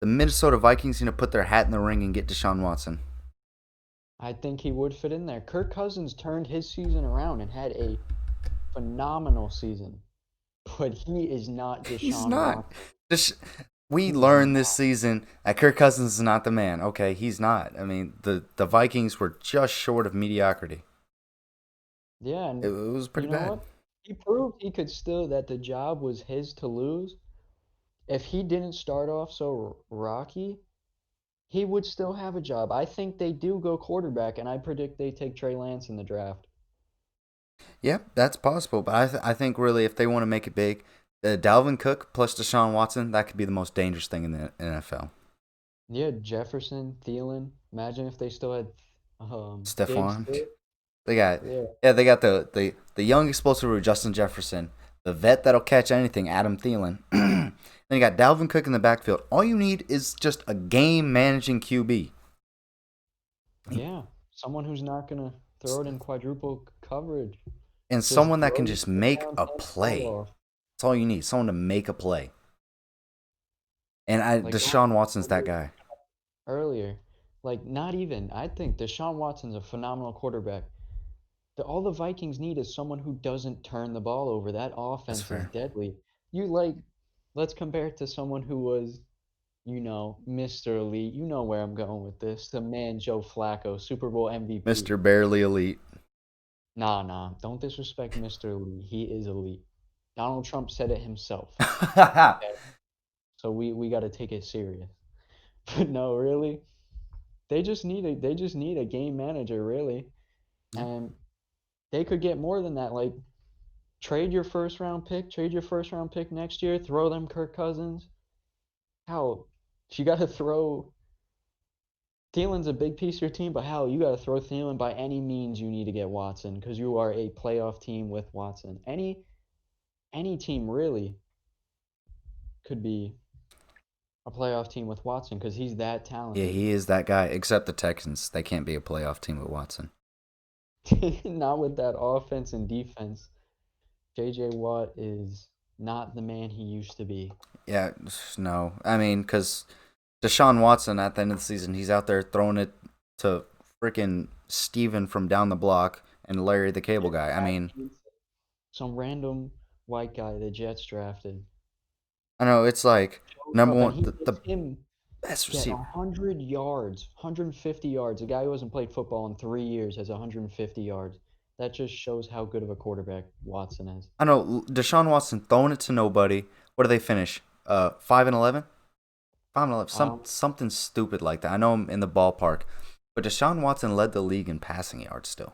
the Minnesota Vikings need to put their hat in the ring and get Deshaun Watson. I think he would fit in there. Kirk Cousins turned his season around and had a phenomenal season, but he is not He's Deshaun not. Watson. This, we He is learned this not. season that Kirk Cousins is not the man. Okay, he's not. I mean, the Vikings were just short of mediocrity. Yeah, It and was you pretty know bad. what? He proved he could still that the job was his to lose. If he didn't start off so rocky, he would still have a job. I think they do go quarterback, and I predict they take Trey Lance in the draft. Yeah, that's possible. But I think really, if they want to make it big, Dalvin Cook plus Deshaun Watson, that could be the most dangerous thing in the NFL. Yeah, Jefferson, Thielen. Imagine if they still had Diggs Stephon, too. they got Yeah, they got the young explosive root Justin Jefferson, the vet that'll catch anything Adam Thielen. Then you got Dalvin Cook in the backfield. All you need is just a game managing QB yeah. Someone who's not gonna throw it in quadruple coverage. and Just someone that throw can your just first make round a pick ball play. off. That's all you need. Someone to make a play. And Like going Deshaun back to Watson's what we that were guy. earlier, like not even. I think Deshaun Watson's a phenomenal quarterback. All the Vikings need is someone who doesn't turn the ball over. That That's offense is fair. deadly. You let's compare it to someone who was Mr. Elite. You know where I'm going with this. The man Joe Flacco, Super Bowl MVP. Mr. Barely Elite. Nah, nah, don't disrespect Mr. Elite. He is elite. Donald Trump said it himself. Okay? So we got to take it serious. But no, really, they just need a game manager, really, Yeah. and they could get more than that. Like trade your first round pick next year, throw them Kirk Cousins. How you got to throw Thielen's a big piece of your team, but how you got to throw Thielen by any means you need to get Watson because you are a playoff team with Watson. Any team really could be a playoff team with Watson because he's that Yeah, talented. he is that guy. Except the Texans, they can't be a playoff team with Watson. Not with that offense and defense. JJ Watt is not the man he used to be. Yeah, no. I mean, because Deshaun Watson at the end of the season, he's out there throwing it to freaking Steven from down the block and Larry the Cable Guy. I mean, Some random white guy the Jets drafted I know it's like shows number up and one, he the gets him best get receiver. 100 yards, 150 yards. A guy who hasn't played football in 3 years has 150 yards. That just shows how good of a quarterback Watson is. I know Deshaun Watson throwing it to nobody. What do they finish? 5-11, 5-11, Um, something stupid like that. I know I'm in the ballpark, but Deshaun Watson led the league in passing yards still.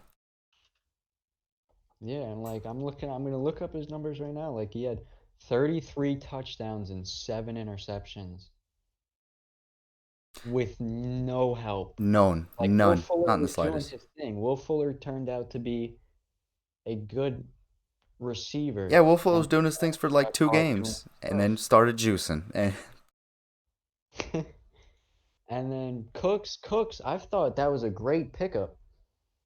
yeah, and like I'm gonna look up his numbers right now. Like he had 33 touchdowns and 7 interceptions with no help. None, Like Will none, Fuller not in the was doing slightest. his thing. Will Fuller turned out to be a good Yeah, receiver, Will Fuller was and doing his things for like got two caught doing games and stuff. then started juicing. And And then Cooks, I've thought that was a great pickup,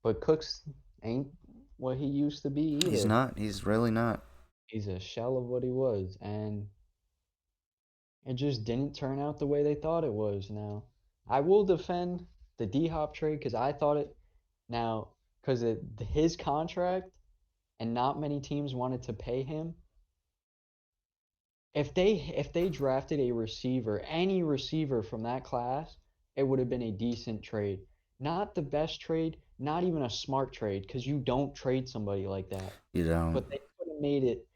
but Cooks ain't what he used to be he's either. not. He's really not. He's a shell of what he was, and it just didn't turn out the way they thought it was. Now, I will defend the D Hop trade because I thought it now because his contract and not many teams wanted to pay him. If they drafted a receiver, any receiver from that class, it would have been a decent trade. Not the best trade, not even a smart trade because you don't trade somebody like that. You don't. But they could have made it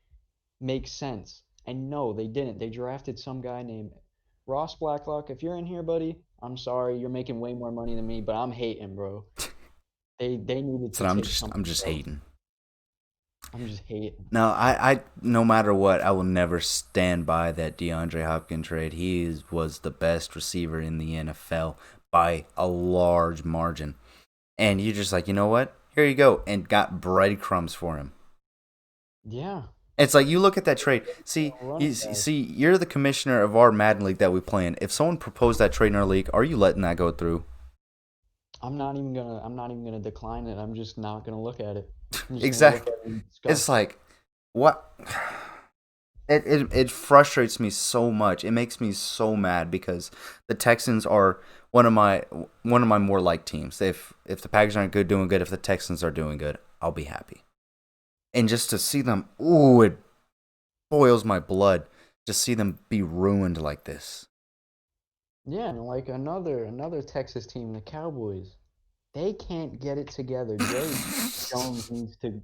make sense. And no, they didn't. They drafted some guy named Ross Blacklock. If you're in here, buddy, I'm sorry. You're making way more money than me, but I'm hating, bro. They needed So to I'm take just I'm something just else. hating. I'm just hating. No, I no matter what, I will never stand by that DeAndre Hopkins trade. Was the best receiver in the NFL by a large margin. And you're just like, you know what? Here you go, and got breadcrumbs for him. Yeah. It's like you look at that trade. See, Running back. you're the commissioner of our Madden league that we play in. If someone proposed that trade in our league, are you letting that go through? I'm not even gonna decline it. I'm just not gonna look at it. I'm just gonna look Exactly. at it in It's disgust. like what it frustrates me so much. It makes me so mad because the Texans are one of my more liked teams. If the Packers aren't good doing good, if the Texans are doing good, I'll be happy. And just to see them, ooh, it boils my blood. Just see them be ruined like this. Yeah, and like another Texas team, the Cowboys. They can't get it together. Jerry Jones needs to,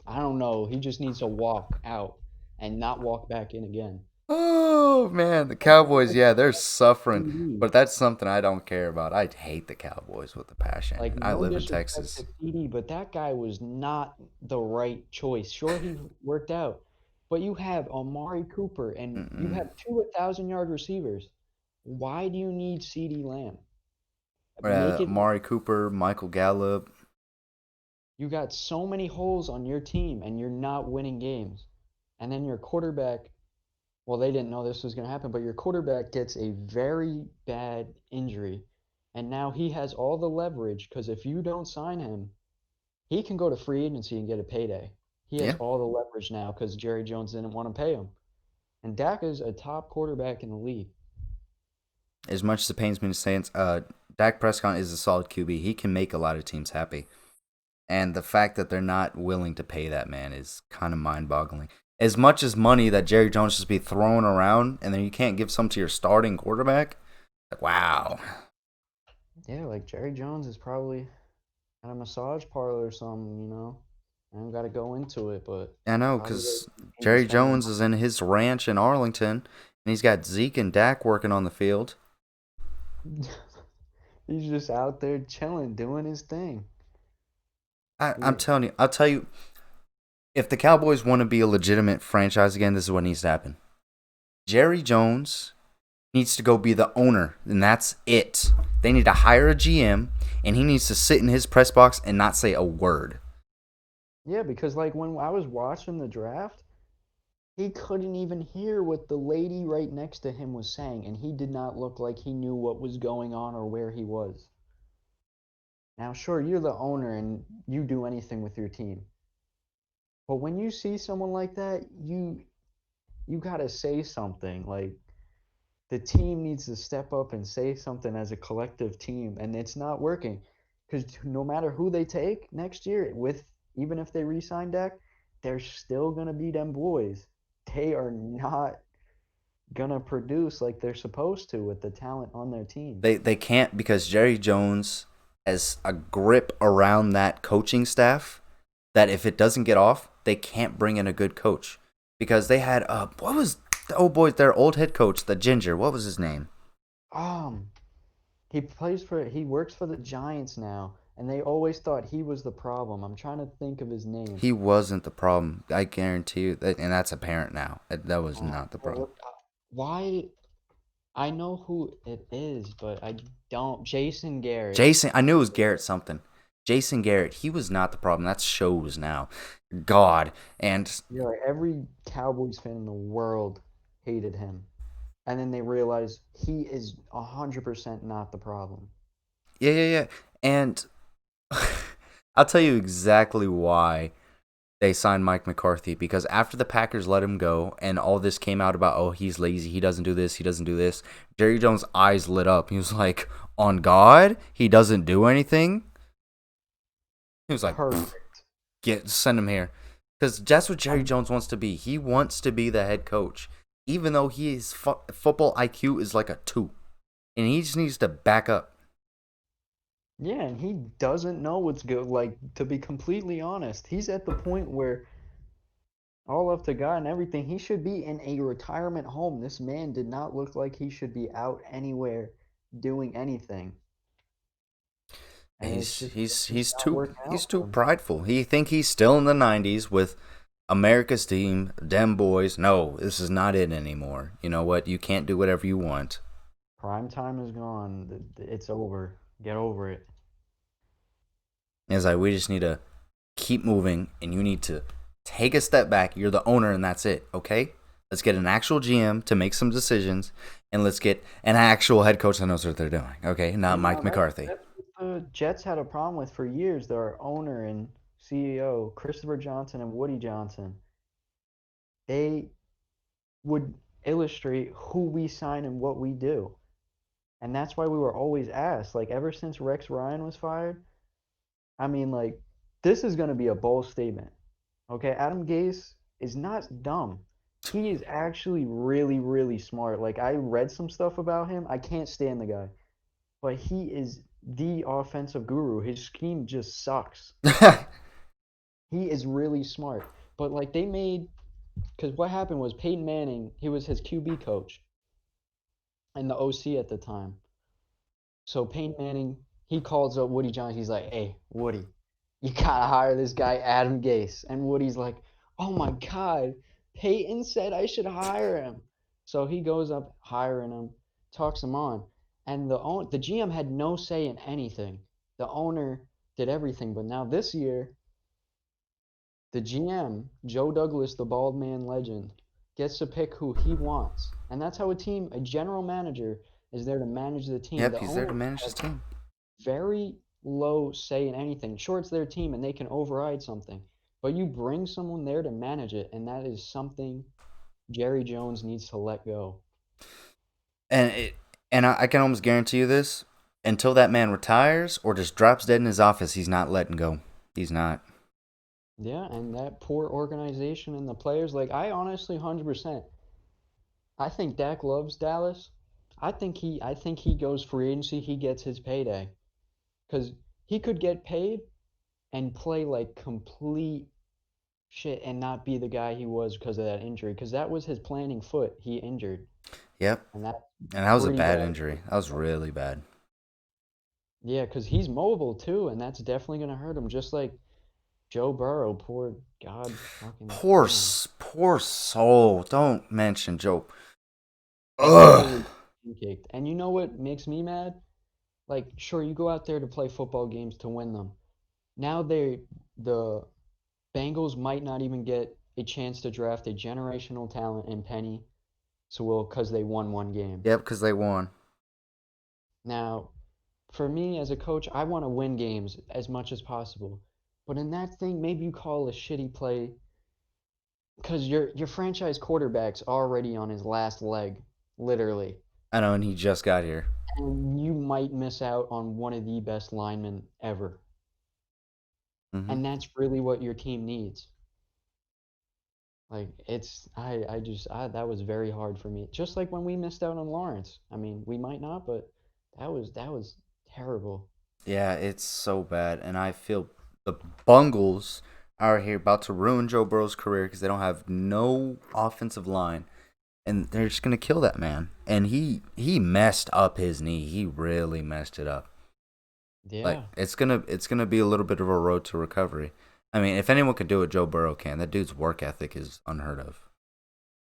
I don't know, he just needs to walk out and not walk back in again. Oh man, the Like, why Cowboys, would yeah, you they're trust suffering, CD? but that's something I don't care about. I hate the Cowboys with a passion. Like, I no live in disrespect Texas. to CD, but that guy was not the right choice. Sure, he worked out, but you have Amari Cooper and you Mm-mm. have two 1,000-yard receivers. Why do you need CD Lamb? Make it. Amari Cooper, Michael Gallup. You got so many holes on your team and you're not winning games. And then your quarterback, well, they didn't know this was going to happen, but your quarterback gets a very bad injury. And now he has all the leverage because if you don't sign him, he can go to free agency and get a payday. He has Yeah, all the leverage now because Jerry Jones didn't want to pay him. And Dak is a top quarterback in the league. as much as it pains me to say it, Dak Prescott is a solid QB. He can make a lot of teams happy. And the fact that they're not willing to pay that man is kind of mind boggling. As much as money that Jerry Jones just be throwing around, and then you can't give some to your starting quarterback, like, wow. Yeah, like Jerry Jones is probably at a massage parlor or something. I don't got to go into it, but I know, probably because ain't Jerry spending Jones is in his ranch in Arlington, and he's got Zeke and Dak working on the field. money. He's just out there chilling, doing his thing. I'm Yeah, telling you, I'll tell you, if the Cowboys want to be a legitimate franchise again, this is what needs to happen. Jerry Jones needs to go be the owner, and that's it. They need to hire a GM, and he needs to sit in his press box and not say a word. yeah, because like when I was watching the draft, he couldn't even hear what the lady right next to him was saying, and he did not look like he knew what was going on or where he was. Now, sure, you're the owner and you do anything with your team, but when you see someone like that, you gotta say something. Like the team needs to step up and say something as a collective team, and it's not working because no matter who they take next year, with even if they re-sign Dak, they're still gonna be them boys. They are not gonna produce like they're supposed to with the talent on their team. They can't because Jerry Jones has a grip around that coaching staff that if it doesn't get off, they can't bring in a good coach. Because they had what was the old boy, their old head coach, the ginger, what was his name? Um, he works for the Giants now, and they always thought he was the problem. I'm trying to think of his name. He wasn't the problem. I guarantee you that, and that's apparent now. That was not the problem. Why? I know who it is, but I don't. Jason Garrett. Jason, I knew it was Garrett something. Jason Garrett, he was not the problem. That shows now. God. And Yeah, like every Cowboys fan in the world hated him, and then they realized he is 100% not the problem. yeah, yeah, yeah. And I'll tell you exactly why they signed Mike McCarthy because after the Packers let him go and all this came out about, oh, he's lazy, he doesn't do this, he doesn't do this, Jerry Jones' eyes lit up. He was like, on God, he doesn't do anything? He was like, Perfect. send him here. Because that's what Jerry I'm Jones wants to be. He wants to be the head coach, even though his football IQ is like a 2. And he just needs to back up. Yeah, and he doesn't know what's good. Like, to be completely honest, he's at the point where all up to God and everything, he should be in a retirement home. This man did not look like he should be out anywhere doing anything. And He's it's just he's not too working he's out too for him. prideful. He think he's still in the '90s with America's team, them boys. No, this is not it anymore. You know what? You can't do whatever you want. Prime time is gone. It's over. Get over it. It's like we just need to keep moving, and you need to take a step back. You're the owner, and that's it. Okay, let's get an actual GM to make some decisions, and let's get an actual head coach that knows what they're doing. Okay, not You Mike know, McCarthy. that's what the Jets had a problem with for years. Their owner and CEO, Christopher Johnson and Woody Johnson, they would illustrate who we sign and what we do. And that's why we were always asked, like ever since Rex Ryan was fired, I mean, like, this is going to be a bold statement. Okay, Adam Gase is not dumb. He is actually really, really smart. Like, I read some stuff about him. I can't stand the guy, but he is the offensive guru. His scheme just sucks. He is really smart. But, like, they made, because what happened was Peyton Manning, he was his QB coach and the OC at the time. So Peyton Manning, he calls up Woody Johnson. He's like, "Hey, Woody, you gotta hire this guy Adam Gase." And Woody's like, "Oh my God, Peyton said I should hire him." So he goes up hiring him, talks him on, and the GM had no say in anything. The owner did everything. But now this year, the GM, Joe Douglas, the bald man legend, gets to pick who he wants. And that's how a general manager is there to manage the team. Yep, The he's there owner to manage has his team. very low say in anything. Sure, it's their team and they can override something, but you bring someone there to manage it, and that is something Jerry Jones needs to let go. And I can almost guarantee you this: until that man retires or just drops dead in his office, he's not letting go. He's not. Yeah, and that poor organization and the players, like I honestly 100%. I think Dak loves Dallas. I think he goes free agency, he gets his payday cuz he could get paid and play like complete shit and not be the guy he was because of that injury because that was his planning foot he injured. Yep, And that's and that was a pretty bad bad. injury. That was really bad. Yeah, because he's mobile too, and that's definitely going to hurt him. Just like Joe Burrow, poor God fucking Poor, damn. poor soul. Don't mention Joe. Ugh. Absolutely pancaked. And you know what makes me mad? Like, sure, you go out there to play football games to win them. Now the Bengals might not even get a chance to draft a generational talent in Penny Sewell because they won one game. Yep, because they won. Now, for me as a coach, I want to win games as much as possible. But in that thing, maybe you call a shitty play because your franchise quarterback's already on his last leg, literally, I know, and he just got here. and you might miss out on one of the best linemen ever. Hmm. And that's really what your team needs. Like that was very hard for me. Just like when we missed out on Lawrence. I mean, we might not, but that was terrible. Yeah, it's so bad, and I feel the Bungles are here about to ruin Joe Burrow's career because they don't have no offensive line, and they're just gonna kill that man. And he messed up his knee. He really messed it up. Like Yeah. it's gonna be a little bit of a road to recovery. I mean, if anyone can do it, Joe Burrow can. That dude's work ethic is unheard of.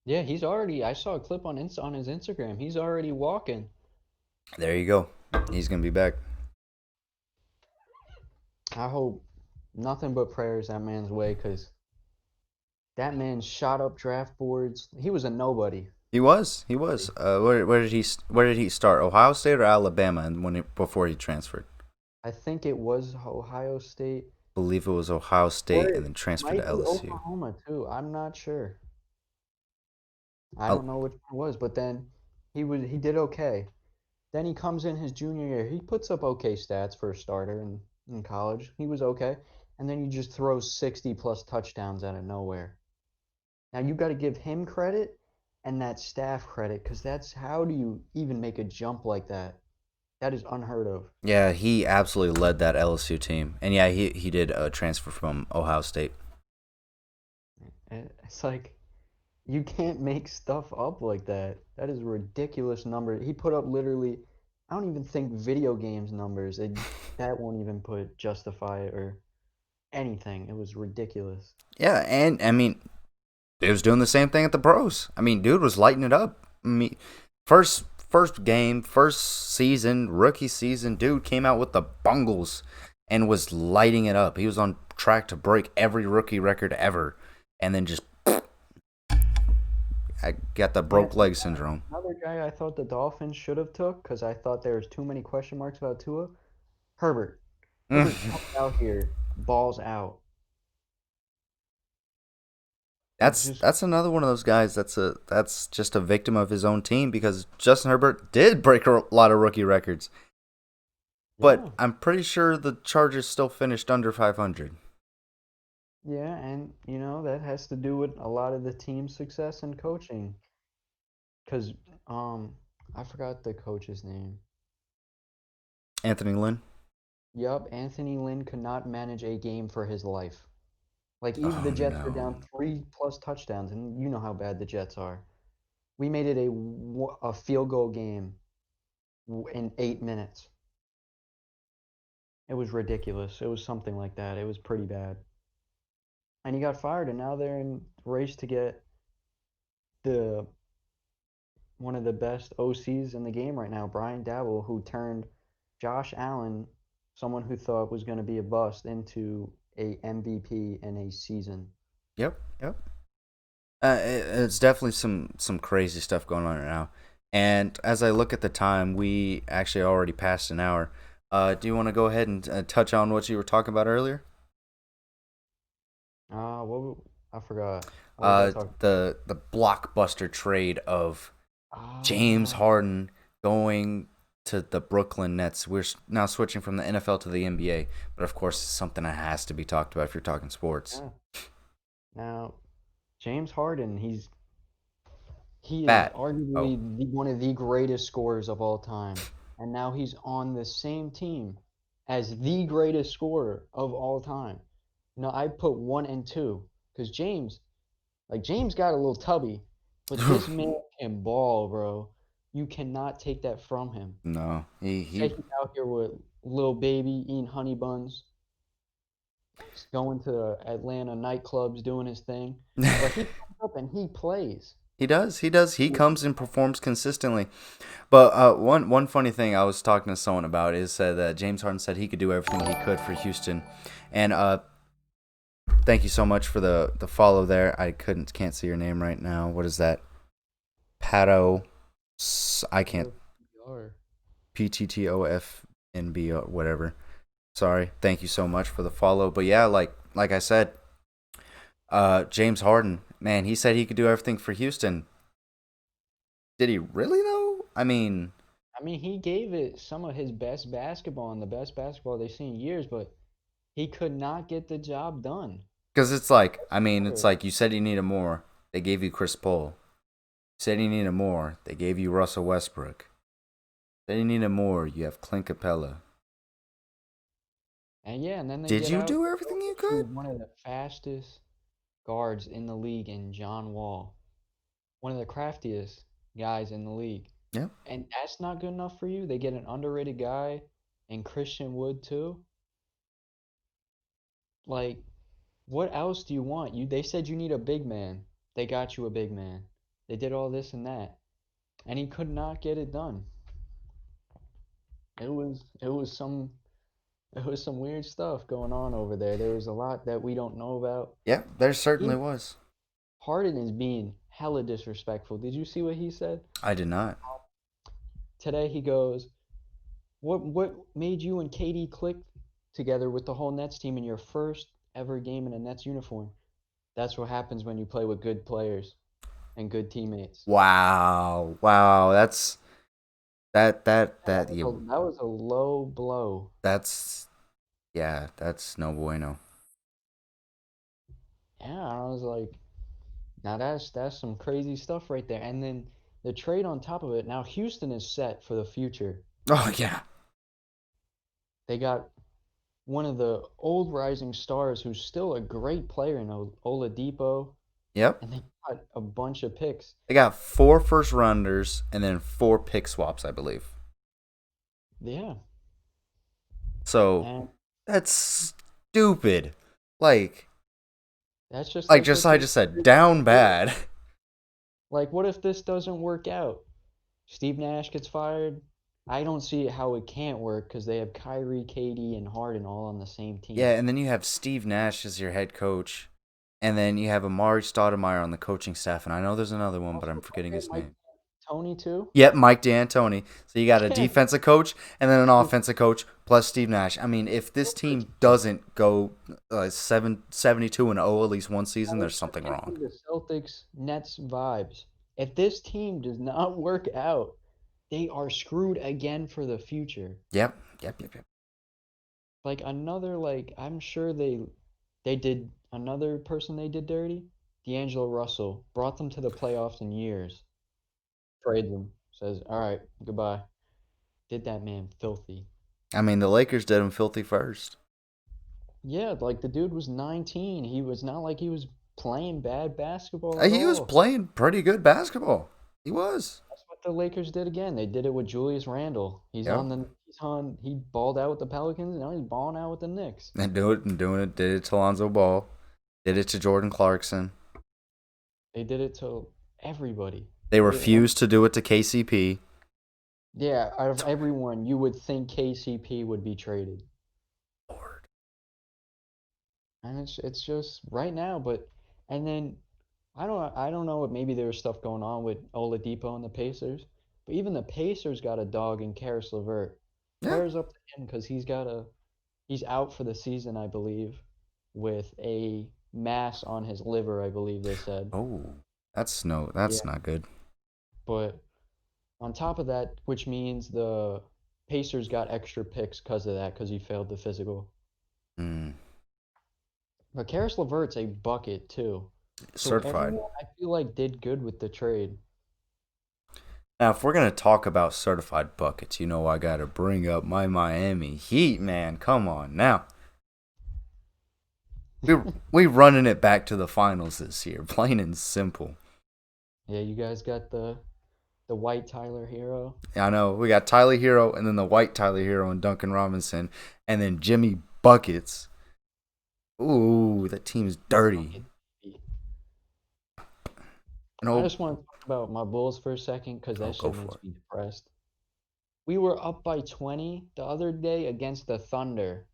Yeah, he's already I saw a clip on his Instagram. He's already walking. There you go. He's gonna be back. I hope nothing but prayers that man's way because that man shot up draft boards. He was a nobody. He was. He was. Where did he start? Ohio State or Alabama? And before he transferred, I think it was Ohio State, I believe it was Ohio or State, and it then transferred to might be LSU. Oklahoma too. I'm not sure. I Oh, don't know which one it was, but then he did okay. Then he comes in his junior year. He puts up okay stats for a starter in college. He was okay. And then he just throws 60 plus touchdowns out of nowhere. Now you got to give him credit and that staff credit because that's how do you even make a jump like that? That is unheard of. Yeah, he absolutely led that LSU team, and yeah, he did a transfer from Ohio State. It's like you can't make stuff up like that. That is a ridiculous number. He put up literally, I don't even think video games numbers. That won't even put justify it or anything. It was ridiculous. Yeah, and I mean, he was doing the same thing at the pros. I mean, dude was lighting it up. I mean, first game, first season, rookie season, dude came out with the bungles and was lighting it up. He was on track to break every rookie record ever, and then just I got the Yeah, broke leg syndrome. another guy I thought the Dolphins should have took because I thought there was too many question marks about Tua. Herbert. Herbert comes out here, balls out. He's just That's another one of those guys that's just a victim of his own team because Justin Herbert did break a lot of rookie records, but yeah. I'm pretty sure the Chargers still finished under 500. Yeah, and that has to do with a lot of the team success and coaching. Cause I forgot the coach's name. Anthony Lynn. Yup, Anthony Lynn could not manage a game for his life. Like even the Oh Jets were no. down three plus touchdowns, and you know how bad the Jets are. We made it a field goal game in 8 minutes. It was ridiculous. It was something like that. It was pretty bad. And he got fired, and now they're in race to get the one of the best OCs in the game right now, Brian Dabble, who turned Josh Allen, someone who thought was going to be a bust, into a MVP in a season. Yep. Yep. It's definitely some crazy stuff going on right now. And as I look at the time, we actually already passed an hour. Do you want to go ahead and touch on what you were talking about earlier? I forgot. What was I talking? The blockbuster trade of James Ah, Harden going to the Brooklyn Nets. We're now switching from the NFL to the NBA, but of course, it's something that has to be talked about if you're talking sports. yeah. Now, James Harden, he is Bad. Oh, arguably one of the greatest scorers of all time, and now he's on the same team as the greatest scorer of all time. I put one and two because James got a little tubby, but this man can ball, bro. You cannot take that from him. no, he Say he's out here with little baby eating honey buns, going to Atlanta nightclubs, doing his thing, but he comes up and he plays. he does. He does. He comes and performs consistently. But one funny thing I was talking to someone about is that James Harden said he could do everything he could for Houston, and thank you so much for the follow there. I can't see your name right now. What is that? Pato. I can't. PTTOFNB or whatever. Sorry. Thank you so much for the follow. But yeah, like I said, James Harden, man, he said he could do everything for Houston. Did he really though? I mean, I mean, he gave it some of his best basketball and the best basketball they've seen in years, but he could not get the job done. because it's like, I mean, it's Sure. like you said you needed more. They gave you Chris Paul. You said you needed more. They gave you Russell Westbrook. Said you needed more. You have Clint Capella. And yeah, and then they Did get you out do everything you to could? one of the fastest guards in the league in John Wall, one of the craftiest guys in the league. Yeah. And that's not good enough for you. They get an underrated guy and Christian Wood too. Like, what else do you want? They said you need a big man. They got you a big man. They did all this and that. And he could not get it done. It was some weird stuff going on over there. There was a lot that we don't know about. Yeah, there certainly He was. Harden is being hella disrespectful. Did you see what he said? I did not. Today he goes, "What made you and KD click together with the whole Nets team in your first ever game in a Nets uniform? That's what happens when you play with good players and good teammates." Wow. Wow. That you That was a low blow. that's yeah, that's no bueno. Yeah, I was like, now that's some crazy stuff right there. And then the trade on top of it. Now Houston is set for the future. Oh yeah. They got one of the old rising stars who's still a great player in Oladipo, Yep. and they got a bunch of picks. They got 4 first rounders and then 4 pick swaps, I believe. Yeah, So and that's stupid. Like, like that's just what I the just said, Lakers down do. bad. Like, what if this doesn't work out? Steve Nash gets fired. I don't see how it can't work because they have Kyrie, KD, and Harden all on the same Yeah, team. and then you have Steve Nash as your head coach, and then you have Amari Stoudemire on the coaching staff, and I know there's another one, but I'm Also, forgetting don't his get Mike name. Tony too. Yep, Mike D'Antoni. So you got a Yeah, defensive coach and then an just offensive coach plus Steve Nash. I mean, if this Celtics team team. doesn't go 72-0 at least one season, Like, there's you're something wrong. giving the Celtics Nets vibes. If this team does not work out, they are screwed again for the future. Yep, yep. Like another like I'm sure they did another person they did dirty. D'Angelo Russell brought them to the playoffs in years. Trade them. Says, all right, goodbye. Did that man filthy. I mean, the Lakers did him filthy first. Yeah, like the dude was 19. He was not like he was playing bad basketball at He was all. playing pretty good basketball. He was. That's what the Lakers did again. They did it with Julius Randle. Yep. He balled out with the Pelicans, and now he's balling out with the Knicks. And doing it. Did it to Lonzo Ball. Did it to Jordan Clarkson. They did it to everybody. They And refused to do it to KCP. yeah, out of everyone, you would think KCP would be traded. Lord. And it's just right now, but and then I don't know if maybe there was stuff going on with Oladipo and the Pacers, but even the Pacers got a dog in Karis LeVert. Yeah. Prayers up to him because he's out for the season, I believe, with a mass on his liver, I believe they said. Oh, Yeah. that's not good. But on top of that, which means the Pacers got extra picks because of that, because he failed the physical. Mm, But Karis LeVert's a bucket too. So certified. everyone I feel like did good with the trade. Now, if we're gonna talk about certified buckets, I gotta bring up my Miami Heat, man. Come on, now we we running it back to the finals this year, plain and simple. Yeah, you guys got the white Tyler Hero. I know we got Tyler Hero, and then the white Tyler Hero and Duncan Robinson, and then Jimmy buckets. Ooh, that team's dirty. Bucket. I No, just want to talk about my Bulls for a second because oh, that go shit for makes it. me depressed. We were up by 20 the other day against the Thunder,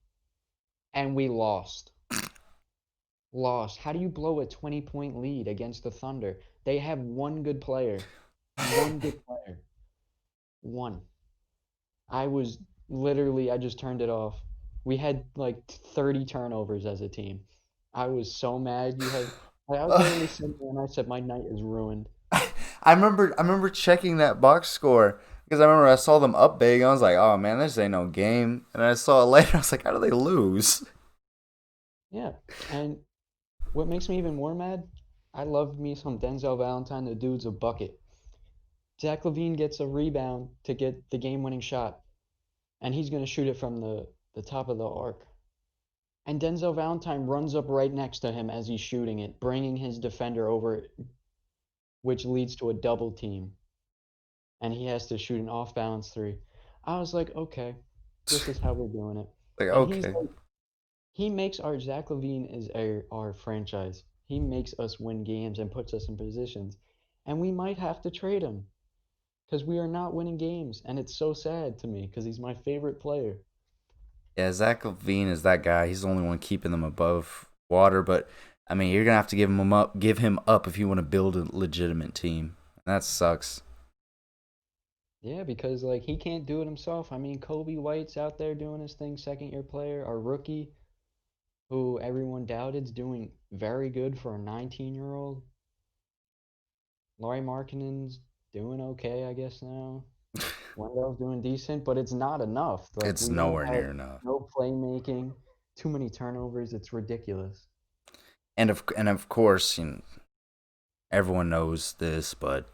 and we lost. Lost. How do you blow a 20-point lead against the Thunder? They have one good player. One good player. One. I was I just turned it off. We had like 30 turnovers as a team. I was so mad you had. I was literally sitting there and I said, my night is ruined. I remember checking that box score because I remember I saw them up big. I was like, oh man, this ain't no game. And I saw it later. I was like, how do they lose? Yeah. And what makes me even more mad, I loved me some Denzel Valentine. The dude's a bucket. Zach Levine gets a rebound to get the game winning shot, and he's going to shoot it from the top of the arc. And Denzel Valentine runs up right next to him as he's shooting it, bringing his defender over, which leads to a double team. And he has to shoot an off balance three. I was like, okay, this is how we're doing it. Like, And he's okay. like, he makes our Zach Levine is our franchise. He makes us win games and puts us in positions. And we might have to trade him because we are not winning games. And it's so sad to me because he's my favorite player. Yeah, Zach Levine is that guy. He's the only one keeping them above water. But I mean, you're gonna have to give him up if you want to build a legitimate team. That sucks. Yeah, because like he can't do it himself. I mean, Kobe White's out there doing his thing, second year player. Our rookie, who everyone doubted, is doing very good for a 19-year-old. Laurie Markkinen's doing okay, I guess now. Wendell's doing decent, but it's not enough. Like It's we don't nowhere have near enough. no playmaking, too many turnovers. It's ridiculous. And of course, everyone knows this, but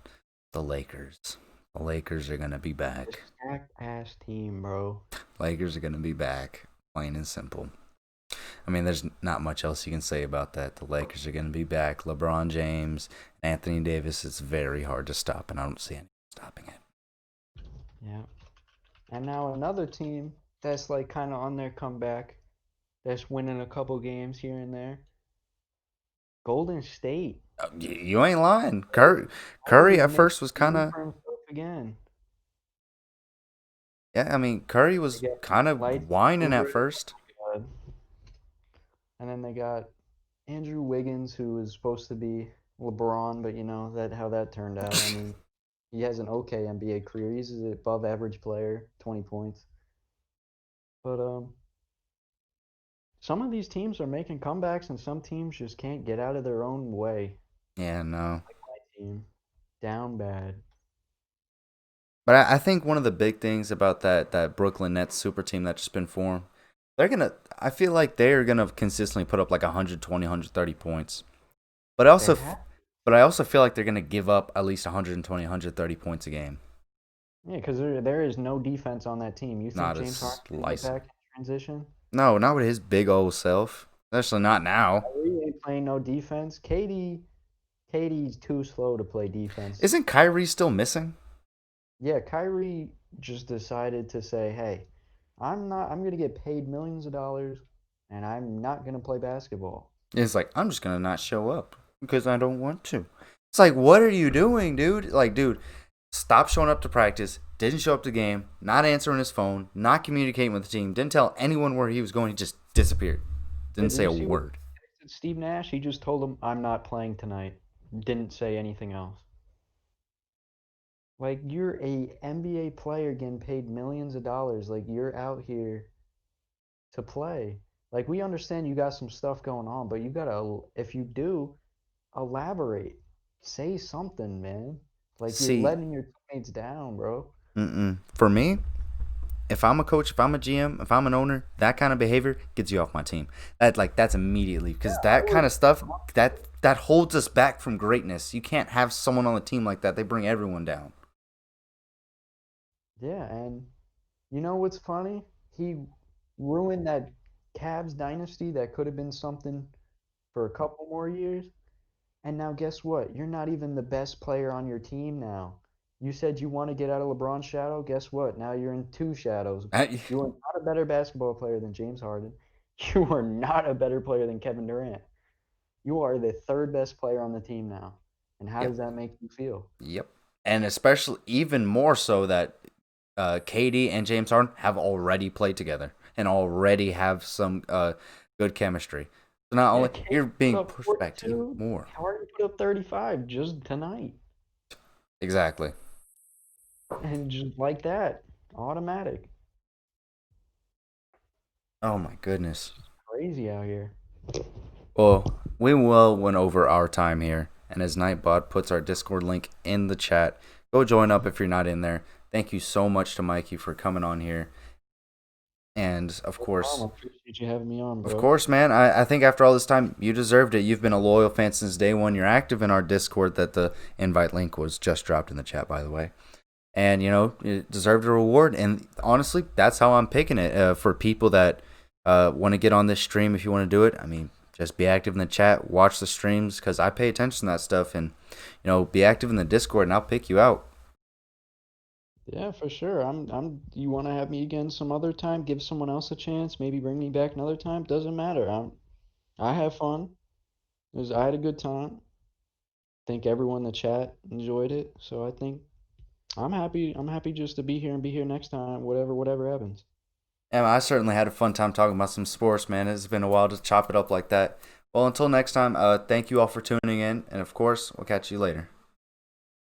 the Lakers. The Lakers are gonna be A back. stacked ass team, bro. Lakers are gonna be back. Plain and simple. I mean, there's not much else you can say about that. The Lakers are gonna be back. LeBron James, Anthony Davis. It's very hard to stop, and I don't see anyone stopping it. Yeah. And now another team that's like kind of on their comeback, that's winning a couple games here and there. Golden State. You ain't lying. Curry Curry's at making first was a kind name of for himself again. yeah. I mean, Curry They was got kind of Light whining at Hoover, first. and then they got Andrew Wiggins, who was supposed to be LeBron, but you know that how that turned out. I mean, he has an okay NBA career. He's an above average player, 20 points. But some of these teams are making comebacks, and some teams just can't get out of their own way. Yeah, no. Like my team, down bad. But I think one of the big things about that Brooklyn Nets super team that's just been formed, they're gonna. I feel like they're gonna consistently put up like 120, 130 points. But I They also, have, but I also feel like they're gonna give up at least 120, 130 points a game. yeah, because there is no defense on that team. You think Not a James Harden can get slice. back in transition? No, not with his big old self. Especially not now. Kyrie ain't playing no defense. KD's too slow to play defense. Isn't Kyrie still missing? Yeah, Kyrie just decided to say, "Hey, I'm gonna get paid millions of dollars, and I'm not gonna play basketball." It's like I'm just gonna not show up because I don't want to. It's like, what are you doing, dude? Like, dude, stop showing up to practice. Didn't show up to game. Not answering his phone. Not communicating with the team. Didn't tell anyone where he was going. He just disappeared. Yeah, Didn't did say you a see what word. Steve Nash? He just told him, "I'm not playing tonight." Didn't say anything else. Like you're a NBA player getting paid millions of dollars. Like you're out here to play. Like we understand you got some stuff going on, but you gotta, if you do, elaborate. Say something, man. Like you're See, letting your teammates down, bro. for me, if I'm a coach, if I'm a GM, if I'm an owner, that kind of behavior gets you off my team. That's immediately because I that would. kind of stuff that holds us back from greatness. You can't have someone on the team like that. They bring everyone down. Yeah, and you know what's funny? He ruined that Cavs dynasty that could have been something for a couple more years. And now guess what? You're not even the best player on your team now. You said you want to get out of LeBron's shadow. Guess what? Now you're in two shadows. I- You are not a better basketball player than James Harden. You are not a better player than Kevin Durant. You are the third best player on the team now. And how yep, does that make you feel? yep, and especially even more so that KD and James Harden have already played together and already have some good chemistry. So not Yeah, only Kate you're put being up pushed back to even 42. more. Harden put up 35 just tonight. Exactly. And just like that, automatic. Oh my goodness. Crazy out here. Well, we well went over our time here, and as Nightbot puts our Discord link in the chat, go join up if you're not in there. Thank you so much to Mikey for coming on here, and No problem. I appreciate you having me on, of bro. course, man. I think after all this time, you deserved it. You've been a loyal fan since day one. You're active in our Discord. That the invite link was just dropped in the chat, by the way. And you know, you deserved a reward. And honestly, that's how I'm picking it for people that want to get on this stream. If you want to do it, I mean, just be active in the chat, watch the streams because I pay attention to that stuff, and you know, be active in the Discord, and I'll pick you out. Yeah, for sure. You want to have me again some other time? Give someone else a chance, maybe bring me back another time? Doesn't matter. I have fun. I had a good time. Think everyone in the chat enjoyed it. So I think I'm happy just to be here and be here next time, whatever happens. And I certainly had a fun time talking about some sports, man. It's been a while to chop it up like that. Well, until next time, thank you all for tuning in, and of course, we'll catch you later.